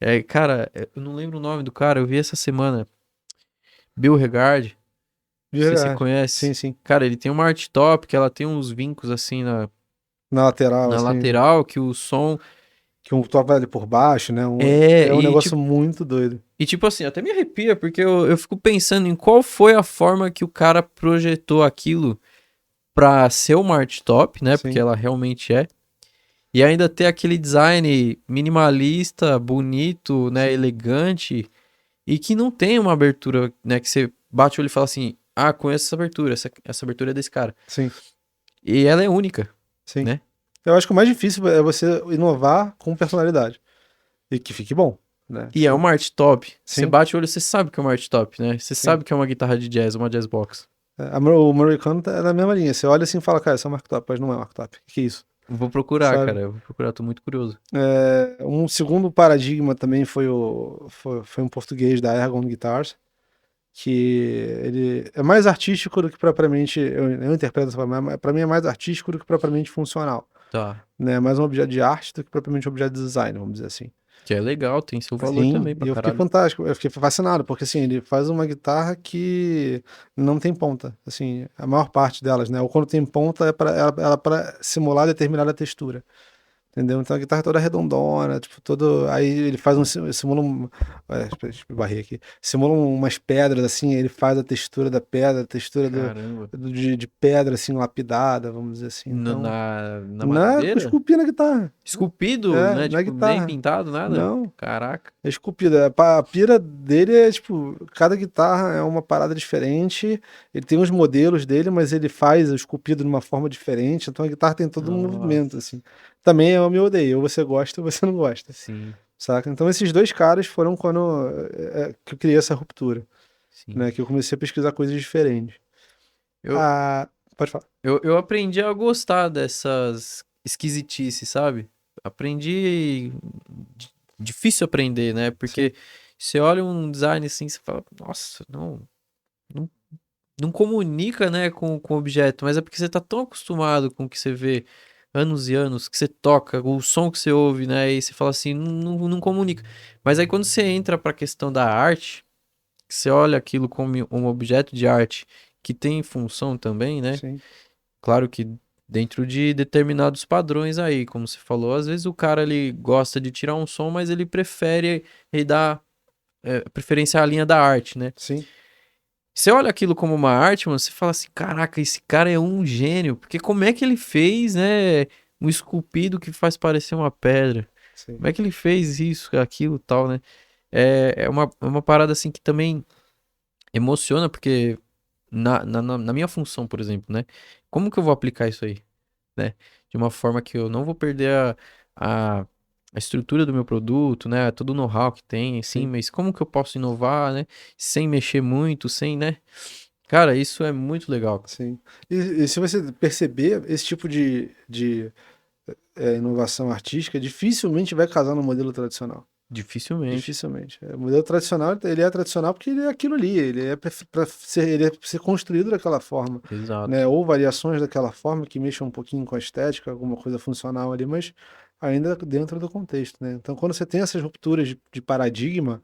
É, cara, eu não lembro o nome do cara, eu vi essa semana. Bill Regard, não de sei se você verdade. Sim, conhece. sim. Cara, ele tem uma art top que ela tem uns vincos assim Na lateral, na assim, lateral, que o som que um toca ali por baixo, né? é. É um negócio muito doido. E tipo assim, até me arrepia, porque eu fico pensando em qual foi a forma que o cara projetou aquilo pra ser uma art top, né? Porque Sim, ela realmente é. E ainda ter aquele design minimalista, bonito, né? sim, Elegante. E que não tem uma abertura, né? Que você bate o olho e fala assim: ah, conheço essa abertura, essa abertura é desse cara. sim, E ela é única, sim. né? Eu acho que o mais difícil é você inovar com personalidade. E que fique bom, né? E é Tipo, uma art top. Você sim, bate o olho, você sabe que é uma art top, né? Você sim. sabe que é uma guitarra de jazz, uma jazz box. O americano é na mesma linha. Você olha assim e fala, cara, isso é um marktop, mas não é um marktop. Que isso? Vou procurar, Sabe? cara. Eu vou procurar, tô muito curioso. Um segundo paradigma também foi um português da Ergon Guitars, que ele é mais artístico do que propriamente, eu interpreto dessa forma, mas pra mim é mais artístico do que propriamente funcional, Tá. né? É mais um objeto de arte do que propriamente um objeto de design, vamos dizer assim. Que é legal, tem seu valor Sim, também pra e eu fiquei caralho. fantástico, eu fiquei fascinado, porque assim, ele faz uma guitarra que não tem ponta, assim, a maior parte delas, né? Ou quando tem ponta é para simular determinada textura. Entendeu? Então a guitarra é toda redondona, tipo, todo. Aí ele faz simula deixa eu barrer aqui. Simula umas pedras, assim, ele faz a textura da pedra, a textura Caramba. de pedra, assim, lapidada, vamos dizer assim. Na, Então, na, na na madeira? esculpir na guitarra. Esculpido, É, né? na Tipo, nem guitarra. pintado, nada? Não, Caraca. é esculpida. A pira dele é, tipo, cada guitarra é uma parada diferente. Ele tem os modelos dele, mas ele faz o esculpido de uma forma diferente. Então a guitarra tem todo um movimento, Nossa. assim. Também é o meu odeio. Ou você gosta ou você não gosta. Sim, Saca? Então esses dois caras foram quando que eu criei essa ruptura, sim. né? Que eu comecei a pesquisar coisas diferentes. Eu, Ah, pode falar. eu aprendi a gostar dessas esquisitices, sabe? Aprendi. Difícil aprender, né? Sim, Porque você olha um design assim, você fala, nossa, não, não comunica, né, com o objeto, mas é porque você tá tão acostumado com o que você vê anos e anos, que você toca, o som que você ouve, né? E você fala assim, não comunica. Mas aí quando você entra pra questão da arte, que você olha aquilo como um objeto de arte que tem função também, né? sim, Claro que dentro de determinados padrões aí, como você falou, às vezes o cara ele gosta de tirar um som, mas ele prefere ele dá preferência à linha da arte, né? sim, Você olha aquilo como uma arte, mano, você fala assim, caraca, esse cara é um gênio, porque como é que ele fez, né, um esculpido que faz parecer uma pedra? sim, Como é que ele fez isso, aquilo, tal, né? É uma parada assim que também emociona, porque na minha função, por exemplo, né? Como que eu vou aplicar isso aí, né? De uma forma que eu não vou perder a, a estrutura do meu produto, né? Todo o know-how que tem, assim, sim, mas como que eu posso inovar, né? Sem mexer muito, sem, né? Cara, isso é muito legal. sim. E se você perceber, esse tipo de inovação artística dificilmente vai casar no modelo tradicional. Dificilmente. Dificilmente. O modelo tradicional, ele é tradicional porque ele é aquilo ali, ele é pra ser construído daquela forma, né? Exato. Ou variações daquela forma que mexam um pouquinho com a estética, alguma coisa funcional ali, mas ainda dentro do contexto, né? Então, quando você tem essas rupturas de paradigma,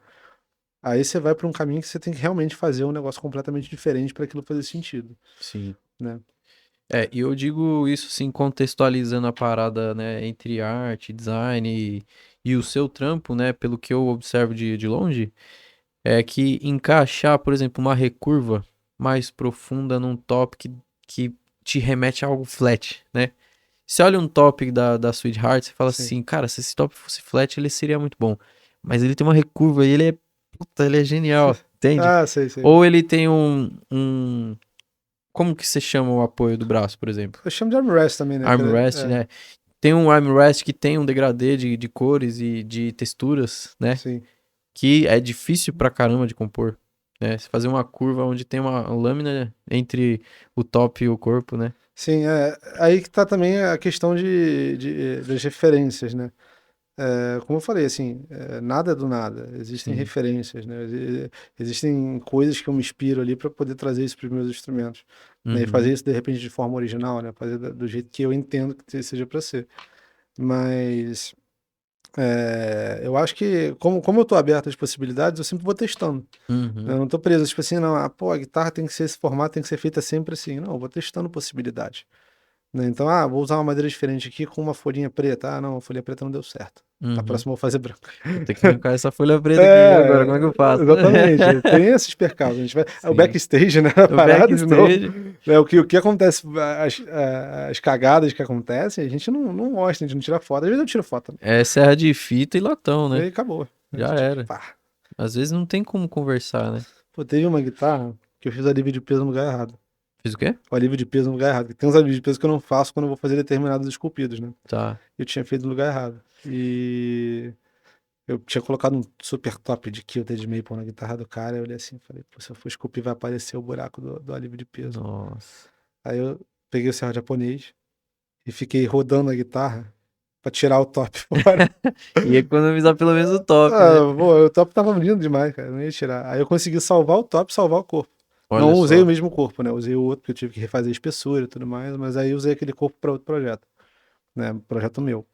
Aí você vai para um caminho que você tem que realmente fazer um negócio completamente diferente para aquilo fazer sentido, Sim. né? E eu digo isso assim, contextualizando a parada, né, entre arte, design e o seu trampo, né, pelo que eu observo de longe, é que encaixar, por exemplo, uma recurva mais profunda num top que te remete a algo flat, né? Você olha um top da Sweetheart, você fala Sim. assim, cara, se esse top fosse flat, ele seria muito bom. Mas ele tem uma recurva e puta, ele é genial, entende? Ah, sei, sei. Ou ele tem como que você chama o apoio do braço, por exemplo? Eu chamo de armrest também, né? Armrest, né? Tem um armrest que tem um degradê de cores e de texturas, né? Sim. Que é difícil pra caramba de compor, né? Você fazer uma curva onde tem uma lâmina entre o top e o corpo, né? Sim, aí que tá também a questão das referências, né? Como eu falei, assim, nada é do nada. Existem Sim. referências, né? Existem coisas que eu me inspiro ali para poder trazer isso para os meus instrumentos, né? E fazer Uhum. isso de repente de forma original, né? Fazer do jeito que eu entendo que seja para ser. Mas eu acho que, como eu tô aberto às possibilidades, eu sempre vou testando, né? Uhum. Eu não tô preso, tipo assim, não, pô, a guitarra tem que ser esse formato, tem que ser feita sempre assim. Não, eu vou testando possibilidades, né? Então, vou usar uma madeira diferente aqui com uma folhinha preta. Ah, não, a folha preta não deu certo. Na Uhum. próxima eu vou fazer branca. Vou ter que arrancar essa folha preta aqui agora. Como é que eu faço? Exatamente. Tem esses percalços. A gente vai, o Sim. backstage, né? A O parada de novo. backstage. Né? O que acontece, as cagadas que acontecem, a gente não mostra, a gente não tira foto. Às vezes eu tiro foto, né? É serra de fita e latão, E né? aí acabou. A Já gente, era. pá. Às vezes não tem como conversar, né? Pô, teve uma guitarra que eu fiz alívio de peso no lugar errado. Fiz o quê? O alívio de peso no lugar errado. Tem uns alívios de peso que eu não faço quando eu vou fazer determinados esculpidos, né? Tá. Eu tinha feito no lugar errado. E eu tinha colocado um super top de kill de maple na guitarra do cara. Eu olhei assim, falei, pô, se eu for esculpir vai aparecer o buraco do alívio de peso. Nossa. Aí eu peguei o serro japonês e fiquei rodando a guitarra pra tirar o top fora. E economizar pelo menos o top, né? Pô, o top tava lindo demais, cara, eu não ia tirar. Aí eu consegui salvar o top e salvar o corpo. Não Olha usei o só. mesmo corpo, né? Usei o outro, porque eu tive que refazer a espessura e tudo mais, mas aí usei aquele corpo para outro projeto, né? Projeto meu.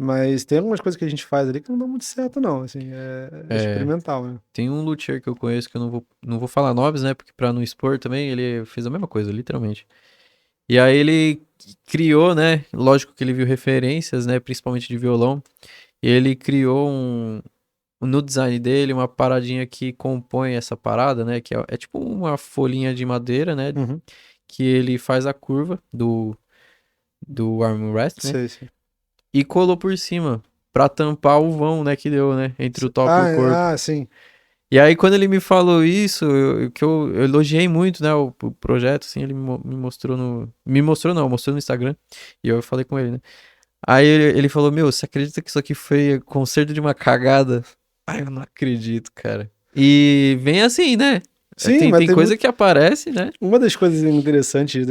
Mas tem algumas coisas que a gente faz ali que não dão muito certo, não. Assim, é É, experimental, né? tem um luthier que eu conheço que eu não vou falar nomes, né? Porque pra não expor também, ele fez a mesma coisa, literalmente. E aí ele criou, né? Lógico que ele viu referências, né? Principalmente de violão. E ele criou no design dele uma paradinha que compõe essa parada, né? Que é tipo uma folhinha de madeira, né? Uhum. Que ele faz a curva do armrest, né? Sei, sei. E colou por cima pra tampar o vão, né? Que deu, né? Entre o top e o corpo. Sim. E aí, quando ele me falou isso, eu elogiei muito, né, o projeto, assim, ele me mostrou Me mostrou não, mostrou no Instagram, e eu falei com ele, né. Aí ele falou, meu, você acredita que isso aqui foi conserto de uma cagada? Ai, eu não acredito, cara. E vem assim, né, Sim, tem, mas tem tem coisa muito. que aparece, né. Uma das coisas interessantes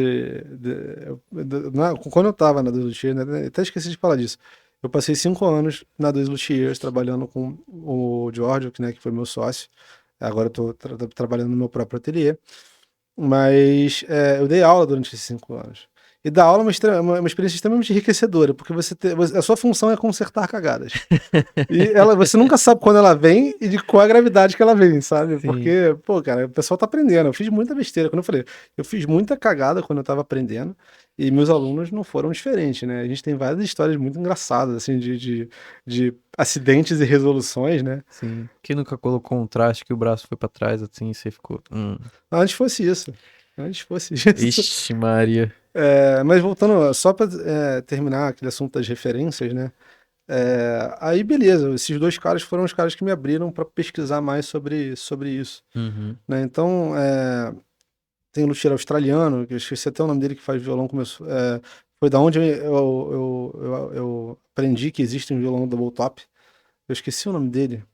quando eu tava na Dois Luthiers, né? Até esqueci de falar disso. Eu passei 5 anos na Dois Luthiers trabalhando com o Giorgio, né, que foi meu sócio. Agora eu tô trabalhando no meu próprio ateliê. Mas eu dei aula durante esses 5 anos. E dar aula é uma experiência extremamente enriquecedora, porque a sua função é consertar cagadas. E você nunca sabe quando ela vem e de qual a gravidade que ela vem, sabe? Sim, Porque, pô, cara, o pessoal tá aprendendo. Eu fiz muita besteira, quando eu falei, eu fiz muita cagada quando eu tava aprendendo, e meus alunos não foram diferentes, né? A gente tem várias histórias muito engraçadas, assim, de acidentes e resoluções, né? sim. Quem nunca colocou um traste que o braço foi pra trás, assim, e você ficou. Antes fosse isso. Antes fosse isso. Ixi, Maria. Mas voltando, só para terminar aquele assunto das referências, né? Aí beleza, esses dois caras foram os caras que me abriram para pesquisar mais sobre isso, Uhum. né? Então, tem o luthier australiano, que eu esqueci até o nome dele, que faz violão, foi da onde eu aprendi que existe um violão double top. Eu esqueci o nome dele.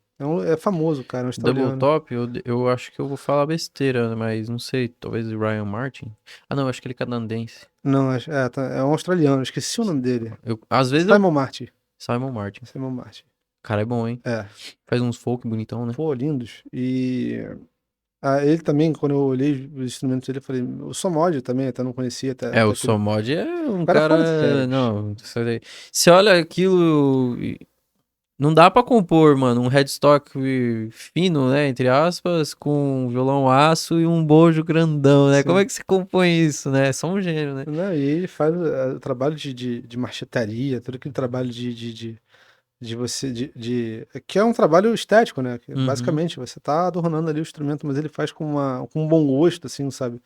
É famoso, cara, é um Double australiano. top, eu acho que eu vou falar besteira, né, mas não sei, talvez o Ryan Martin. Ah, não, acho que ele é canadense. Não, é um australiano, eu esqueci o nome dele. Às vezes eu. Simon Martin. Simon Martin. Simon Martin. Cara, é bom, hein? É, Faz uns folk bonitão, né? pô, lindos. E ele também, quando eu olhei os instrumentos dele, eu falei, o Somod também, até não conhecia, O até que ele. Somod é O um cara é fora de cara. série, bicho. Não, você olha aquilo. Não dá pra compor, mano, um headstock fino, né, entre aspas, com um violão aço e um bojo grandão, né? Como é Sim. que se compõe isso, né? É só um gênio, né? Né? E ele faz o trabalho de marchetaria, todo aquele trabalho de você, que é um trabalho estético, né? Que Uhum. basicamente você tá adornando ali o instrumento, mas ele faz com um bom gosto, assim, sabe?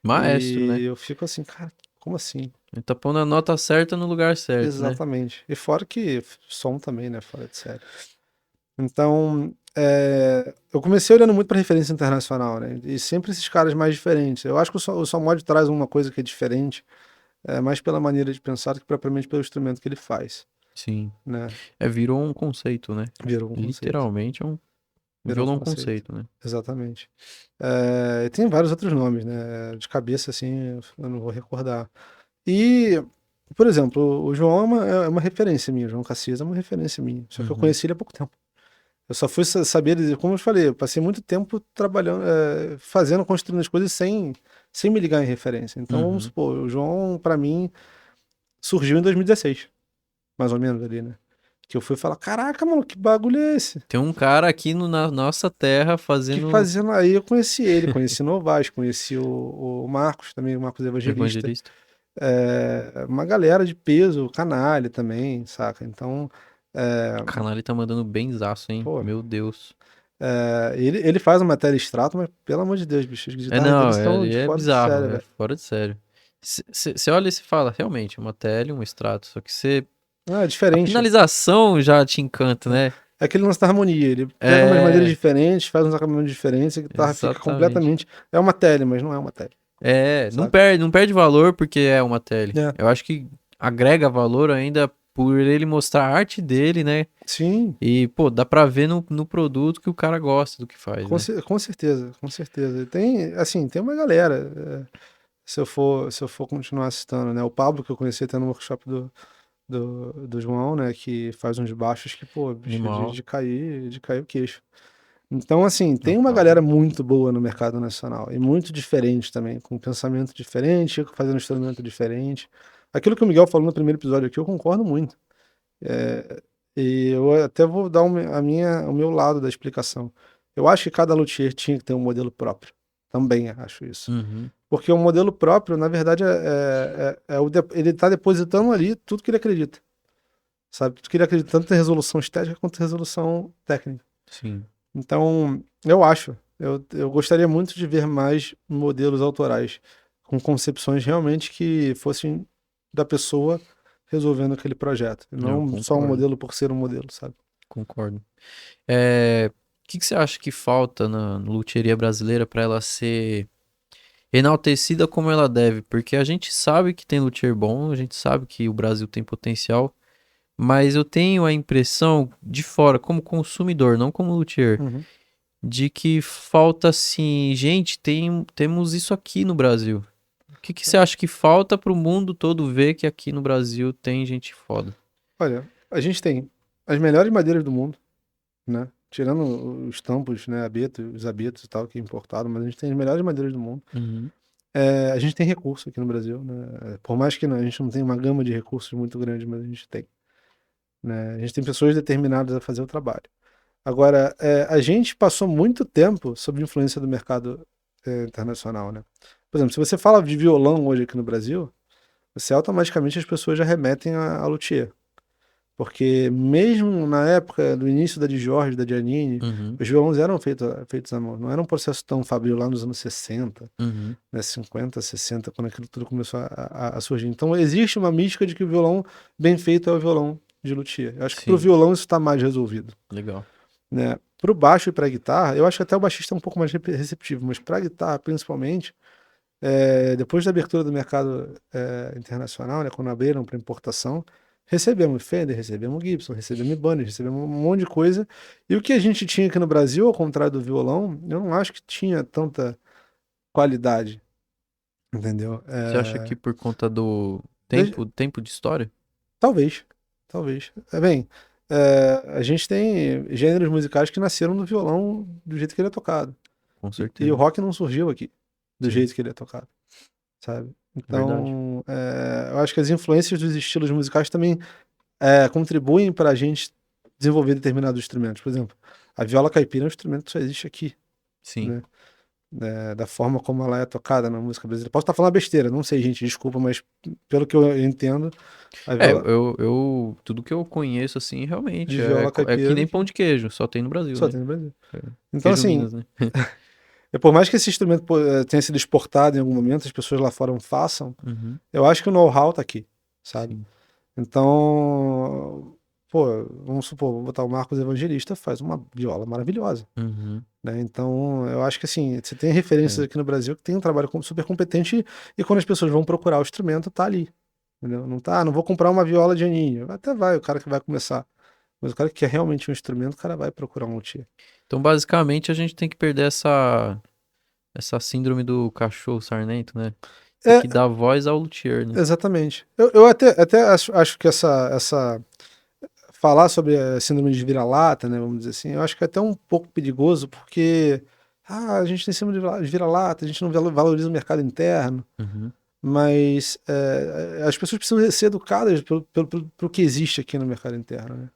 Maestro, E né? eu fico assim, cara, como assim? Ele tá pondo a nota certa no lugar certo, né? Exatamente. E fora que som também, né? Fora de série. Então, eu comecei olhando muito para referência internacional, né? E sempre esses caras mais diferentes. Eu acho que o Somod traz uma coisa que é diferente, mais pela maneira de pensar do que propriamente pelo instrumento que ele faz, Sim. né? Virou um conceito, né? Virou um conceito. Literalmente é um Virou um violão conceito. conceito, né? Exatamente. E tem vários outros nomes, né? De cabeça, assim, eu não vou recordar. E, por exemplo, o João é uma referência minha. O João Cassias é uma referência minha. Só que eu Uhum. conheci ele há pouco tempo. Eu só fui saber, como eu te falei, eu passei muito tempo trabalhando, fazendo, construindo as coisas sem me ligar em referência. Então, vamos Uhum. supor, o João, pra mim, surgiu em 2016, mais ou menos ali, né? Que eu fui falar, caraca, mano, que bagulho é esse? Tem um cara aqui na nossa terra Que fazendo fazendo aí, eu conheci ele, conheci o Novaes, conheci o Marcos também, o Marcos Evangelista. evangelista. Uma galera de peso, o Canalha também, saca? Então, é, Canal ele tá mandando benzaço, hein? pô, Meu Deus. ele faz uma matéria extrato, mas pelo amor de Deus, bicho, as É, guitarras dele não, estão ele de é fora de bizarro, série, é velho. fora de sério. Você olha e se fala, realmente, uma tele, um extrato, só que você. É A diferente. finalização já te encanta, Né? né? É aquele lance da harmonia. Ele pega umas madeiras É, diferentes, faz uns acabamentos diferentes, a guitarra fica exatamente. completamente. É uma tele, mas não é uma tele, É, sabe? não perde valor porque é uma tele. É. Eu acho que agrega valor ainda por ele mostrar a arte dele, né? Sim, E, pô, dá pra ver no produto que o cara gosta do que faz, né? com certeza, com certeza. Tem, assim, tem uma galera. Se eu for continuar citando, né? O Pablo, que eu conheci até no workshop do João, né? Que faz uns baixos que, pô, bicho, Animal. de cair o queixo. Então, assim, É o tem uma Pablo. galera muito boa no mercado nacional e muito diferente também, com pensamento diferente, fazendo instrumento diferente. Aquilo que o Miguel falou no primeiro episódio aqui, eu concordo muito. É, e eu até vou dar o meu lado da explicação. Eu acho que cada luthier tinha que ter um modelo próprio. Também acho isso. Uhum. Porque o modelo próprio, na verdade, ele está depositando ali tudo que ele acredita. Sabe? Tudo que ele acredita, tanto em resolução estética quanto em resolução técnica. Sim. Então, eu gostaria muito de ver mais modelos autorais, com concepções realmente que fossem da pessoa resolvendo aquele projeto, e Eu não só um concordo. modelo por ser um modelo, sabe? Concordo. O que você acha que falta na luthieria brasileira para ela ser enaltecida como ela deve? Porque a gente sabe que tem luthier bom, a gente sabe que o Brasil tem potencial, mas eu tenho a impressão de fora, como consumidor, não como luthier, Uhum. de que falta assim, gente, temos isso aqui no Brasil. O que você acha que falta para o mundo todo ver que aqui no Brasil tem gente foda? Olha, a gente tem as melhores madeiras do mundo, né? Tirando os tampos, né, os abetos e tal, que é importado, mas a gente tem as melhores madeiras do mundo. Uhum. A gente tem recurso aqui no Brasil, né? Por mais que a gente não tenha uma gama de recursos muito grande, mas a gente tem, né? A gente tem pessoas determinadas a fazer o trabalho. Agora, a gente passou muito tempo sob influência do mercado internacional, né? Por exemplo, se você fala de violão hoje aqui no Brasil, você automaticamente as pessoas já remetem a luthier. Porque mesmo na época do início da Djorge, da Giannini, Uhum. os violões eram feitos à mão. Não era um processo tão fabril lá nos anos 60, Uhum. né, 50, 60, quando aquilo tudo começou a surgir. Então existe uma mística de que o violão bem feito é o violão de luthier. Eu acho que para o Sim, violão isso está mais resolvido, legal. né? Para o baixo e para a guitarra, eu acho que até o baixista é um pouco mais receptivo, mas para a guitarra, principalmente, depois da abertura do mercado internacional, né, quando abriram para importação, recebemos Fender, recebemos Gibson, recebemos Ibanez, recebemos um monte de coisa. E o que a gente tinha aqui no Brasil, ao contrário do violão, eu não acho que tinha tanta qualidade, entendeu? Você acha que por conta do De- tempo de história? Talvez, talvez. Bem, a gente tem gêneros musicais que nasceram do violão do jeito que ele é tocado. Com E o certeza. rock não surgiu aqui do Sim, jeito que ele é tocado, sabe? verdade. Então, eu acho que as influências dos estilos musicais também contribuem para a gente desenvolver determinados instrumentos. Por exemplo, a viola caipira é um instrumento que só existe aqui, Sim. né? Da forma como ela é tocada na música brasileira. Posso estar falando besteira, não sei, gente, desculpa, mas pelo que eu entendo, a É, viola, tudo que eu conheço, assim, de realmente, viola é que caipira nem pão de queijo, só tem no Brasil, só né? tem no Brasil. É, Então, queijo assim, Minas, né? por mais que esse instrumento tenha sido exportado em algum momento, as pessoas lá fora façam, Uhum, eu acho que o know-how tá aqui, sabe? sim. Então, pô, vamos supor, vou botar o Marcos Evangelista, faz uma viola maravilhosa, Uhum, né? Então, eu acho que assim, você tem referências é. aqui no Brasil que tem um trabalho super competente e quando as pessoas vão procurar o instrumento, tá ali, entendeu? Não tá, não vou comprar uma viola de aninho. Até vai, o cara que vai começar. Mas o cara que quer realmente um instrumento, o cara vai procurar um luthier. Então, basicamente, a gente tem que perder essa síndrome do cachorro sarnento, né? Tem É, que dar voz ao luthier, né? exatamente. Eu até acho que falar sobre a síndrome de vira-lata, né, vamos dizer assim, eu acho que é até um pouco perigoso, porque a gente tem síndrome de vira-lata, a gente não valoriza o mercado interno, Uhum, mas as pessoas precisam ser educadas pelo que existe aqui no mercado interno, né?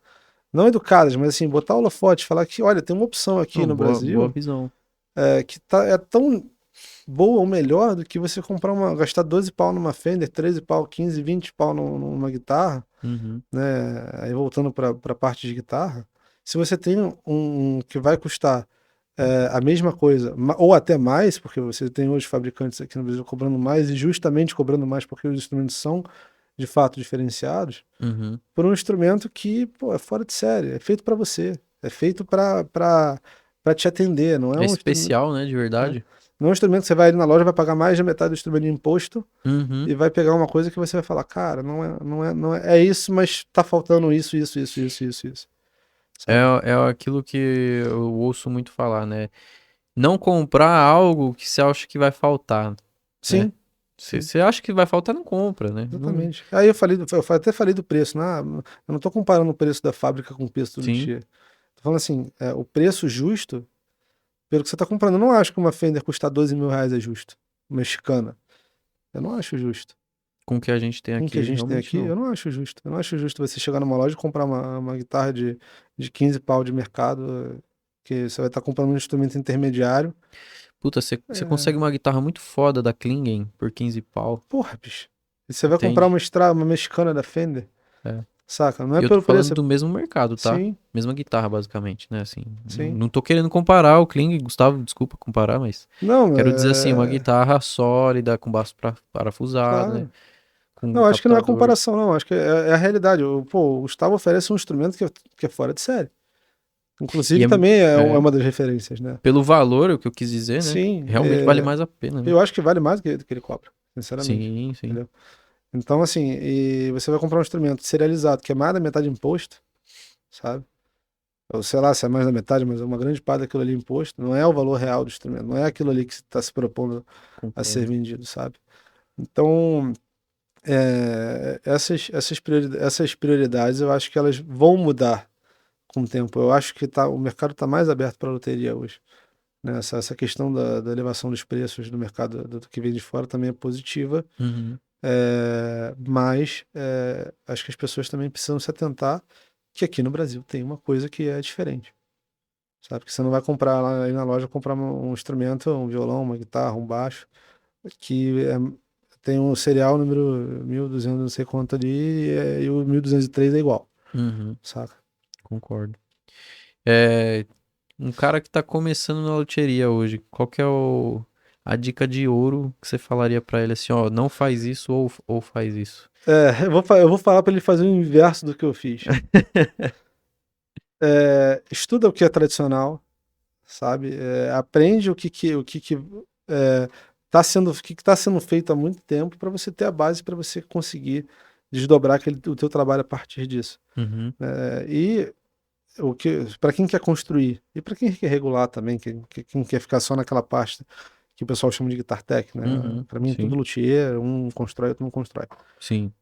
Não educadas, mas assim, botar o holofote, falar que, olha, tem uma opção aqui não, no boa Brasil visão. que é tão boa ou melhor do que você comprar gastar 12 pau numa Fender, 13 pau, 15, 20 pau numa guitarra, Uhum, né? Aí voltando para a parte de guitarra, se você tem um que vai custar a mesma coisa, ou até mais, porque você tem hoje fabricantes aqui no Brasil cobrando mais e justamente cobrando mais porque os instrumentos são de fato diferenciados, uhum. por um instrumento que, pô, é fora de série, é feito para você, é feito para te atender, não é É um instrumento, especial, né, de né? verdade. Não é um instrumento que você vai ali na loja, vai pagar mais da metade do instrumento de imposto Uhum. e vai pegar uma coisa que você vai falar, cara, é isso, mas tá faltando isso, É, sabe? é aquilo que eu ouço muito falar, né? Não comprar algo que você acha que vai faltar, né? Sim, sim, Você acha que vai faltar, não compra, né? Não... exatamente. Aí até falei do preço, né? Eu não tô comparando o preço da fábrica com o preço do Sim, luthier. Tô falando assim, o preço justo pelo que você tá comprando. Eu não acho que uma Fender custar 12 mil reais é justo. Mexicana. Eu não acho justo. com o que a gente tem Com o que a aqui, gente tem realmente aqui, não. eu não acho justo. Eu não acho justo você chegar numa loja e comprar uma guitarra de 15 pau de mercado, que você vai estar comprando um instrumento intermediário. Puta, você consegue É, uma guitarra muito foda da Klingen por 15 pau, porra, bicho. E você vai comprar entende? uma mexicana da Fender, É. saca? Não é E eu tô pelo falando preço. do mesmo mercado, tá? Sim, Mesma guitarra, basicamente, né? Assim, sim. não tô querendo comparar o Kling, Gustavo, desculpa comparar, mas Não, quero dizer assim, uma guitarra sólida, com baixo parafusado, né? claro. Com um Não, acho que não é captador. comparação, não. Acho que é a realidade. Pô, o Gustavo oferece um instrumento que é fora de série. E Inclusive também é é, uma das referências, né? pelo valor, o que eu quis dizer, né? Sim, Realmente vale mais a pena, né? eu acho que vale mais do que ele cobra, sinceramente. Sim, sim. Entendeu? Então, assim, e você vai comprar um instrumento serializado, que é mais da metade imposto, sabe? Ou sei lá se é mais da metade, mas é uma grande parte daquilo ali imposto. Não é o valor real do instrumento, não é aquilo ali que está se propondo a ser Concordo. vendido, sabe? Então, essas prioridades eu acho que elas vão mudar com o tempo. Eu acho que o mercado está mais aberto para a loteria hoje, né? Essa questão da elevação dos preços do mercado do que vem de fora também é positiva, Uhum. mas acho que as pessoas também precisam se atentar que aqui no Brasil tem uma coisa que é diferente, sabe? Que você não vai comprar lá aí na loja comprar um instrumento, um violão, uma guitarra, um baixo, que tem um serial número 1200 não sei quanto ali, e o 1203 é igual, Uhum. saca? Concordo. É, um cara que tá começando na loteria hoje, qual que é a dica de ouro que você falaria pra ele assim, ó, não faz isso ou faz isso? Eu vou falar para ele fazer o inverso do que eu fiz. Estuda o que é tradicional, sabe? Aprende o que o que tá sendo feito há muito tempo para você ter a base para você conseguir desdobrar o teu trabalho a partir disso. Uhum, E para quem quer construir e para quem quer regular também, quem quer ficar só naquela pasta que o pessoal chama de guitar tech, né? uhum, Para mim, tudo sim, luthier, um constrói, outro não constrói. sim.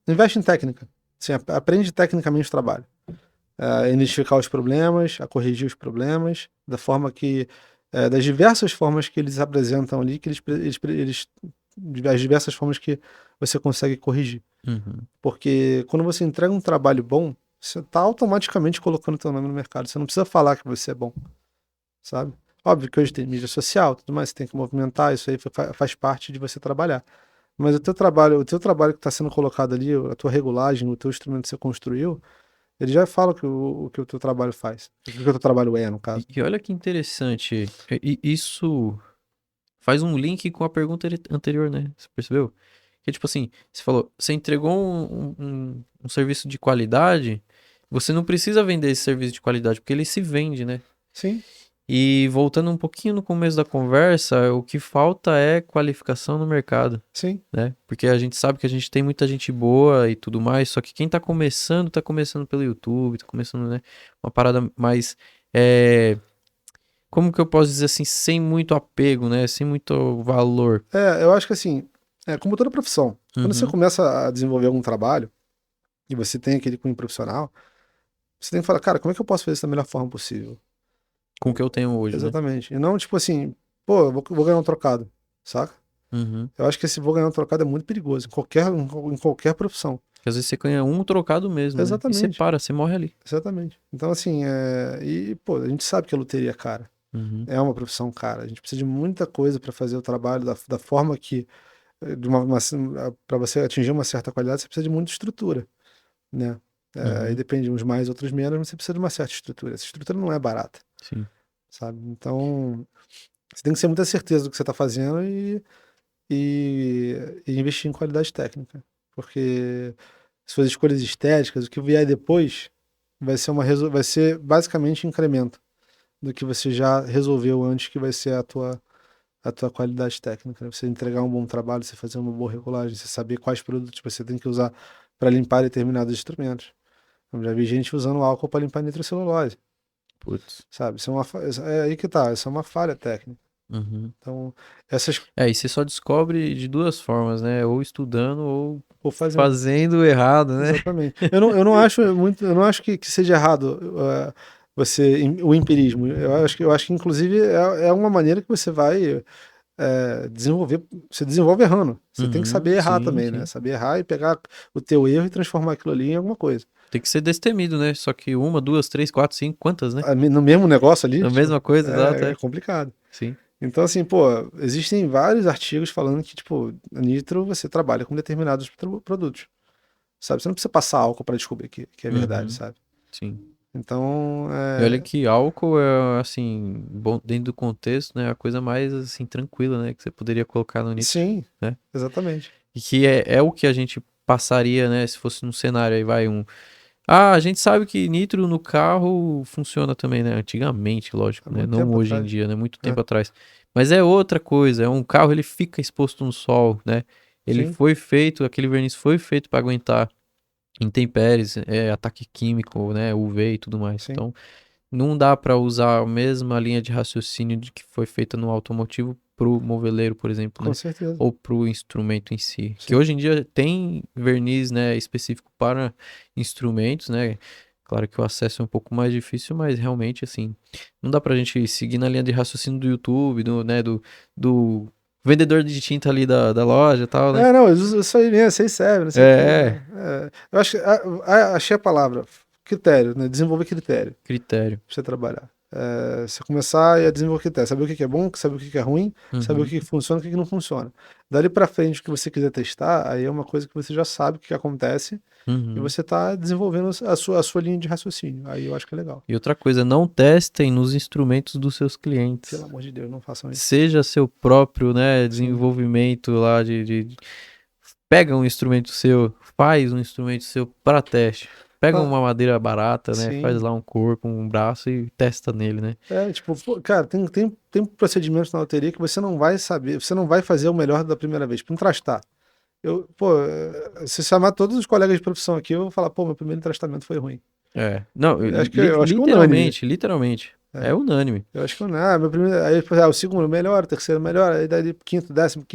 Investe em técnica. Assim, aprende tecnicamente o trabalho. A identificar os problemas, a corrigir os problemas, das diversas formas que eles apresentam ali, que as diversas formas que você consegue corrigir. Uhum. Porque quando você entrega um trabalho bom, você tá automaticamente colocando teu nome no mercado. Você não precisa falar que você é bom, sabe? Óbvio que hoje tem mídia social, tudo mais, você tem que movimentar, isso aí faz parte de você trabalhar. Mas o teu trabalho que está sendo colocado ali, a tua regulagem, o teu instrumento que você construiu, ele já fala o que o teu trabalho faz. O que o teu trabalho é, no caso. E olha que interessante. Isso faz um link com a pergunta anterior, né? Você percebeu? Que tipo assim, você falou, você entregou um serviço de qualidade, você não precisa vender esse serviço de qualidade, porque ele se vende, né? Sim, E voltando um pouquinho no começo da conversa, o que falta é qualificação no mercado, sim, né? Porque a gente sabe que a gente tem muita gente boa e tudo mais, só que quem tá começando pelo YouTube, tá começando, né? Uma parada mais. Como que eu posso dizer assim, sem muito apego, né? Sem muito valor. eu acho que assim, como toda profissão, quando você Uhum. começa a desenvolver algum trabalho e você tem aquele cunho profissional, você tem que falar, cara, como é que eu posso fazer isso da melhor forma possível? Com o que eu tenho hoje, né? Exatamente. E não tipo assim, pô, eu vou ganhar um trocado, saca? Uhum. Eu acho que esse vou ganhar um trocado é muito perigoso, em qualquer profissão. Porque às vezes você ganha um trocado mesmo, né? E você Exatamente, para, você morre ali. exatamente. Então, assim, pô, a gente sabe que a loteria é cara. Uhum. É uma profissão cara. A gente precisa de muita coisa para fazer o trabalho da forma que, para você atingir uma certa qualidade, você precisa de muita estrutura, né? Aí Uhum. depende, uns mais, outros menos, mas você precisa de uma certa estrutura. Essa estrutura não é barata, Sim. sabe? Então, você tem que ter muita certeza do que você está fazendo e investir em qualidade técnica. Porque suas escolhas estéticas, o que vier depois, vai ser basicamente incremento do que você já resolveu antes, que vai ser a tua qualidade técnica, né? Você entregar um bom trabalho, você fazer uma boa regulagem, você saber quais produtos você tem que usar para limpar determinados instrumentos. Eu já vi gente usando álcool para limpar nitrocelulose, Putz. sabe? É aí que tá, isso é uma falha técnica. Uhum. Então, essas E você só descobre de duas formas, né? Ou estudando ou ou fazendo. fazendo errado, né? Exatamente. Eu não acho muito, eu não acho que seja errado o empirismo. Eu acho que inclusive é uma maneira que você vai desenvolver, você desenvolve errando. Você tem que saber Uhum, errar sim, também, né? sim. Saber errar e pegar o teu erro e transformar aquilo ali em alguma coisa. Tem que ser destemido, né? Só que uma, duas, três, quatro, cinco, quantas, né? No mesmo negócio ali, A tipo, mesma coisa, exato, é é. complicado. Sim. Então, assim, pô, existem vários artigos falando que, tipo, a Nitro você trabalha com determinados produtos, sabe? Você não precisa passar álcool para descobrir que é verdade, Uhum, sabe? sim. Então, E olha que álcool é, assim, bom, dentro do contexto, né? A coisa mais, assim, tranquila, né? Que você poderia colocar no nitro, sim, né? exatamente. E que é o que a gente passaria, né? Se fosse num cenário aí, vai um. Ah, a gente sabe que nitro no carro funciona também, né? Antigamente, Há lógico, né? muito Não tempo hoje em atrás. dia, né? Muito É, tempo atrás. Mas é outra coisa. É um carro, ele fica exposto no sol, né? Ele sim, foi feito, aquele verniz foi feito para aguentar intempéries, ataque químico, né? UV e tudo mais. sim, Então, não dá para usar a mesma linha de raciocínio de que foi feita no automotivo pro moveleiro, por exemplo, com né? certeza. Ou pro instrumento em si. Que Sim. hoje em dia tem verniz, né, específico para instrumentos, né? Claro que o acesso é um pouco mais difícil, mas realmente, assim, não dá pra gente seguir na linha de raciocínio do YouTube, do vendedor de tinta ali da loja e tal, né? Não, isso aí mesmo, isso aí serve, não sei o quê. É, Eu acho que achei a palavra, critério, né? Desenvolver critério critério. pra você trabalhar. Você começar a desenvolver critério, saber o que que é bom, saber o que que é ruim, saber o Uhum. que que funciona e o que que não funciona. Dali pra frente, o que você quiser testar, aí é uma coisa que você já sabe o que que acontece e Uhum. você tá desenvolvendo a sua linha de raciocínio. Aí eu acho que é legal. E outra coisa, não testem nos instrumentos dos seus Pelo clientes. amor de Deus, não façam isso. Seja seu próprio, né, Sim, desenvolvimento lá pega um instrumento seu, faz um instrumento seu para teste. Pega ah, uma madeira barata, né, faz sim. lá um corpo, um braço e testa nele, né? Tipo, pô, cara, tem procedimentos na loteria que você não vai saber, você não vai fazer o melhor da primeira vez, para entrastar. Pô, se chamar todos os colegas de profissão aqui, eu vou falar, pô, meu primeiro entrastamento foi ruim. Não, Eu acho que é unânime. literalmente, É, é unânime. eu acho que meu primeiro, aí depois, o segundo melhor, o terceiro melhor, aí daí quinto, décimo,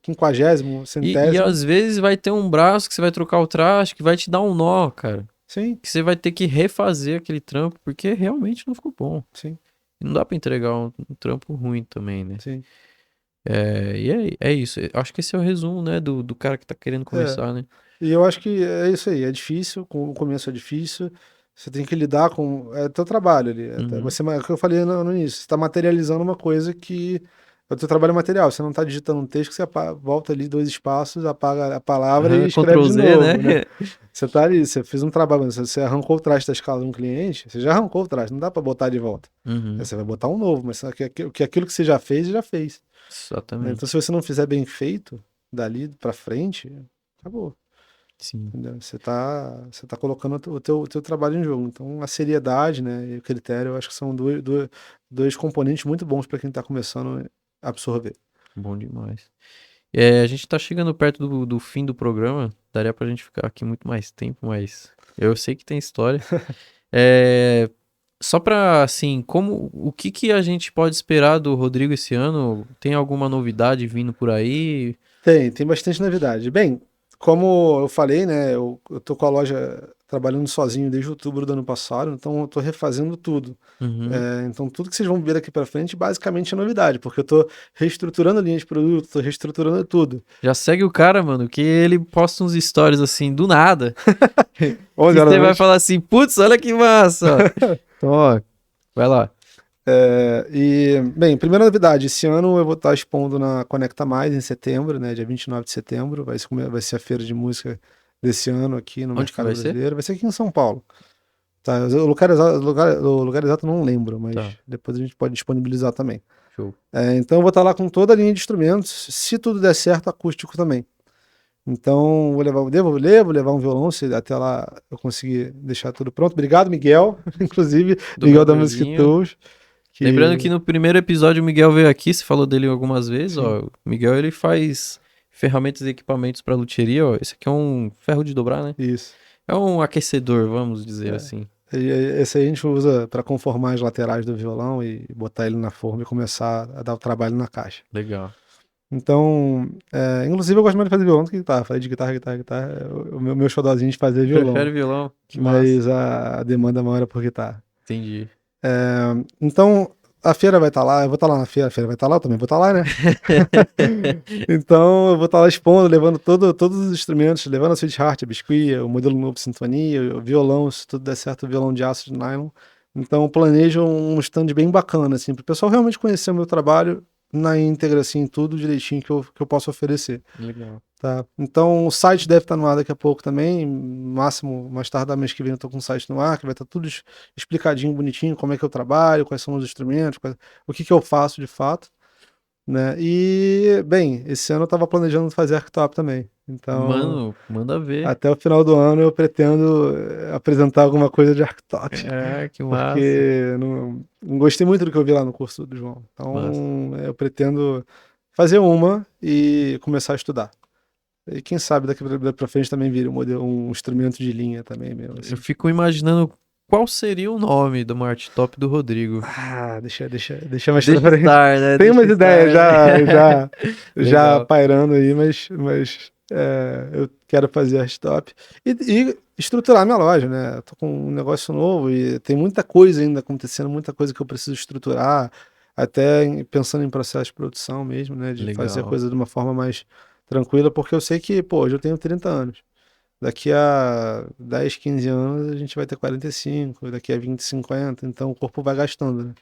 quinquagésimo, E centésimo. às vezes vai ter um braço que você vai trocar o traste, que vai te dar um nó, cara. Sim, Que você vai ter que refazer aquele trampo, porque realmente não ficou bom. sim, E não dá pra entregar um trampo ruim também, né? sim. E é isso. Eu acho que esse é o resumo, né, do cara que tá querendo É. começar, né? E eu acho que é isso aí, é difícil, o começo é difícil, você tem que lidar com teu trabalho ali, Uhum. é o que eu falei no início, você está materializando uma coisa que é o teu trabalho material, você não está digitando um texto que você volta ali 2 espaços, apaga a palavra e Aham, escreve Ctrl de Z, né? novo, né? Você tá ali, você fez um trabalho, você arrancou o traste da escala de um cliente, você já arrancou o traste, não dá para botar de volta. Aí Uhum. você vai botar um novo, mas aquilo que você já fez, né? Então se Exatamente. você não fizer bem feito, dali para frente, acabou. Sim, Entendeu? Você tá colocando o teu trabalho em jogo. Então, a seriedade, né, e o critério, eu acho que são dois componentes muito bons para quem está começando a absorver. bom demais. É, a gente tá chegando perto do fim do programa. Daria pra gente ficar aqui muito mais tempo, mas eu sei que tem história. É, só pra, assim, o que que a gente pode esperar do Rodrigo esse ano? Tem alguma novidade vindo por aí? Tem bastante novidade. Bem, como eu falei, né, eu tô com a loja trabalhando sozinho desde outubro do ano passado, então eu tô refazendo tudo. Uhum. Então tudo que vocês vão ver daqui para frente basicamente é novidade, porque eu tô reestruturando a linha de produto, tô reestruturando tudo. Já segue o cara, mano, que ele posta uns stories assim, do nada, 11 que horas você da vai noite. falar assim, putz, olha que massa. Então, ó, vai lá. Bem, primeira novidade, esse ano eu vou estar expondo na Conecta Mais em setembro, né, dia 29 de setembro, vai ser a feira de música desse ano aqui no Onde que mercado vai ser? brasileiro, vai ser aqui em São Paulo. Tá, o lugar exato eu não lembro, mas Tá, depois a gente pode disponibilizar também. show. Então eu vou estar lá com toda a linha de instrumentos, se tudo der certo, acústico também. Então vou levar um violão, se até lá eu conseguir deixar tudo pronto. Obrigado, Miguel, inclusive, Do Miguel meu da Music novinho. Tools, Lembrando que que no primeiro episódio o Miguel veio aqui, você falou dele algumas vezes, sim, ó. O Miguel ele faz ferramentas e equipamentos para luthieria, ó. Esse aqui é um ferro de dobrar, né? isso. É um aquecedor, vamos dizer É. assim. Esse aí a gente usa para conformar as laterais do violão e botar ele na forma e começar a dar o trabalho na caixa. Legal. Então, inclusive eu gosto mais de fazer violão do que guitarra. Falei de guitarra, guitarra, guitarra. O meu xodózinho de fazer Prefere violão. violão? Que massa. Mas a demanda maior é por guitarra. Entendi. Então, a feira vai estar lá, eu vou estar lá na feira, a feira vai estar lá, eu também vou estar lá, né? Então, eu vou estar lá expondo, levando todos os instrumentos, levando a Sweet Heart, a Biscuit, o modelo novo Sintonia, o violão, se tudo der certo, o violão de aço de nylon. Então, eu planejo um stand bem bacana, assim, para o pessoal realmente conhecer o meu trabalho na íntegra, assim, tudo direitinho que eu posso oferecer. Legal. Tá? Então o site deve estar no ar daqui a pouco também. Máximo, mais tarde da mês que vem eu tô com o site no ar, que vai estar tudo explicadinho, bonitinho, como é que eu trabalho, quais são os instrumentos, o que que eu faço de fato, né? E, bem, esse ano eu estava planejando fazer archtop também. Então, Mano, manda ver. até o final do ano eu pretendo apresentar alguma coisa de archtop, É, que massa. porque não gostei muito do que eu vi lá no curso do João. Massa. Então, eu pretendo fazer uma e começar a estudar. E quem sabe daqui pra frente também vira um instrumento de linha também, mesmo Eu assim. fico imaginando qual seria o nome do Art Top do Rodrigo. Deixa mais pra Deixa frente. estar, né? Tem Deixa umas ideias estar, já, né? já Legal. pairando aí, mas eu quero fazer art stop e estruturar minha loja, né? Eu tô com um negócio novo e tem muita coisa ainda acontecendo, muita coisa que eu preciso estruturar, até pensando em processo de produção mesmo, né? De fazer a Legal. coisa de uma forma mais tranquila, porque eu sei que, pô, hoje eu tenho 30 anos. Daqui a 10, 15 anos a gente vai ter 45, daqui a 20, 50, então o corpo vai gastando, né?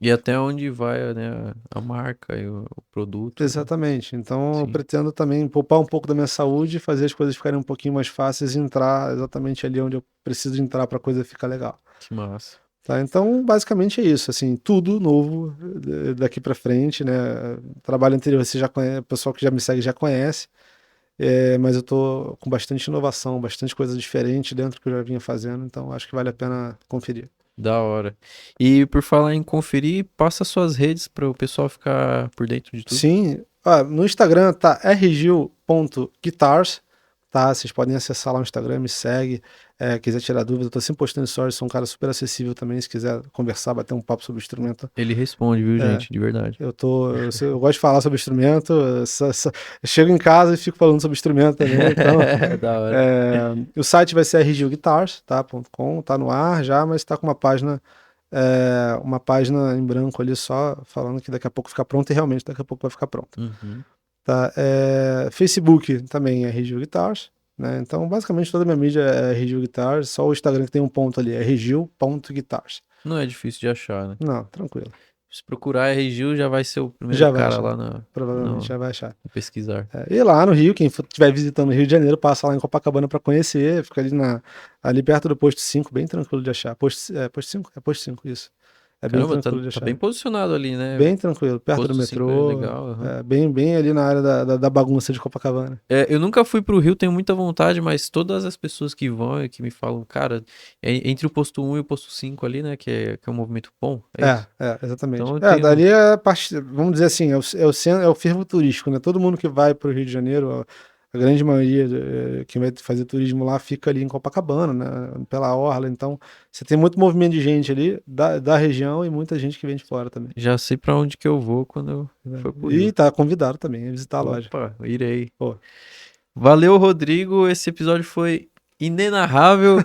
E até onde vai, né, a marca e o produto. Exatamente. Então eu Sim, pretendo também poupar um pouco da minha saúde, fazer as coisas ficarem um pouquinho mais fáceis e entrar exatamente ali onde eu preciso entrar para a coisa ficar legal. que massa. Tá? Então, basicamente é isso, assim, tudo novo daqui para frente, né? Trabalho anterior você já conhece, o pessoal que já me segue já conhece, mas eu tô com bastante inovação, bastante coisa diferente dentro do que eu já vinha fazendo, então acho que vale a pena conferir. Da hora. E por falar em conferir, passa suas redes para o pessoal ficar por dentro de tudo. Sim, no Instagram tá rgil.guitars, tá? Vocês podem acessar lá o Instagram, me segue, quiser tirar dúvida, eu tô sempre postando stories, sou um cara super acessível também, se quiser conversar, bater um papo sobre o instrumento. Ele responde, viu, É, gente? De verdade. eu gosto de falar sobre instrumento, eu chego em casa e fico falando sobre instrumento também, então Da hora. o site vai ser rgilguitars, tá, .com, tá no ar já, mas tá com uma página em branco ali só, falando que daqui a pouco fica pronto e realmente daqui a pouco vai ficar pronto. Uhum. Tá? Facebook também é Regil Guitars. né? Então, basicamente, toda a minha mídia é Regil Guitars, só o Instagram que tem um ponto ali, é regil.guitars. Não é difícil de achar, né? Não, tranquilo. Se procurar R. Gil, já vai ser o primeiro Já vai cara achar, lá no provavelmente já vai achar. pesquisar. E lá no Rio, quem estiver visitando o Rio de Janeiro, passa lá em Copacabana para conhecer, fica ali perto do posto 5, bem tranquilo de achar. Posto 5? É posto 5, isso. É bem Caramba, tranquilo de tá achar. bem posicionado ali, né? Bem tranquilo, perto do Posto 5 é metrô, legal. Aham. bem ali na área da bagunça de Copacabana. Eu nunca fui pro Rio, tenho muita vontade, mas todas as pessoas que vão e que me falam, cara, entre o posto 1 e o posto 5 ali, né, que é um movimento bom, é isso? Exatamente. Então eu tenho... Dali é a parte, vamos dizer assim, é o fervo turístico, né? Todo mundo que vai para o Rio de Janeiro, a grande maioria que vai fazer turismo lá fica ali em Copacabana, né? Pela orla. Então, você tem muito movimento de gente ali da região e muita gente que vem de fora também. Já sei pra onde que eu vou quando eu for pro E Rio. tá convidado também a visitar a loja. Opa, irei. Pô. Valeu, Rodrigo. Esse episódio foi inenarrável.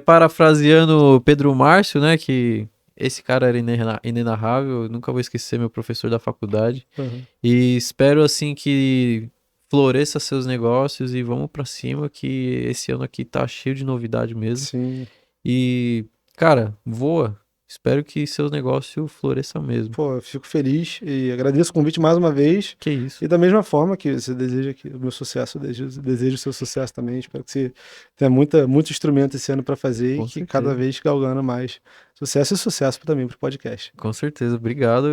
Parafraseando Pedro Márcio, né? Que esse cara era inenarrável. Eu nunca vou esquecer meu professor da faculdade. Uhum. E espero, assim, que floresça seus negócios e vamos pra cima, que esse ano aqui tá cheio de novidade mesmo. Sim. E, cara, voa. Espero que seu negócio floresça mesmo. Pô, eu fico feliz e agradeço o convite mais uma vez. Que isso. E da mesma forma que você deseja que o meu sucesso, eu desejo o seu sucesso também. Espero que você tenha muito instrumento esse ano para fazer Com e que certeza. cada vez galgando mais sucesso e sucesso também pro podcast. Com certeza. Obrigado.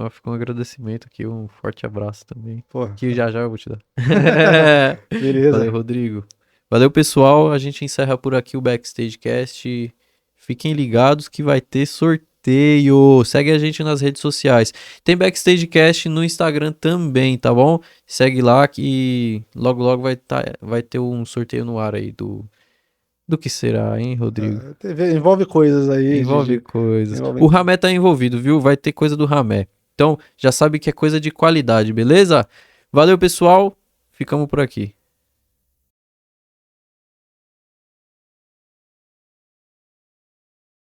Fica um agradecimento aqui, um forte abraço também. Pô, Que já eu vou te dar. beleza. Valeu, Rodrigo. Valeu, pessoal. A gente encerra por aqui o Backstage Cast. Fiquem ligados que vai ter sorteio. Segue a gente nas redes sociais. Tem Backstage Cast no Instagram também, tá bom? Segue lá que logo vai ter um sorteio no ar aí do que será, hein, Rodrigo? Envolve coisas aí. Envolve coisas. envolve O Ramé tá envolvido, viu? Vai ter coisa do Ramé. Então, já sabe que é coisa de qualidade, beleza? Valeu, pessoal. Ficamos por aqui.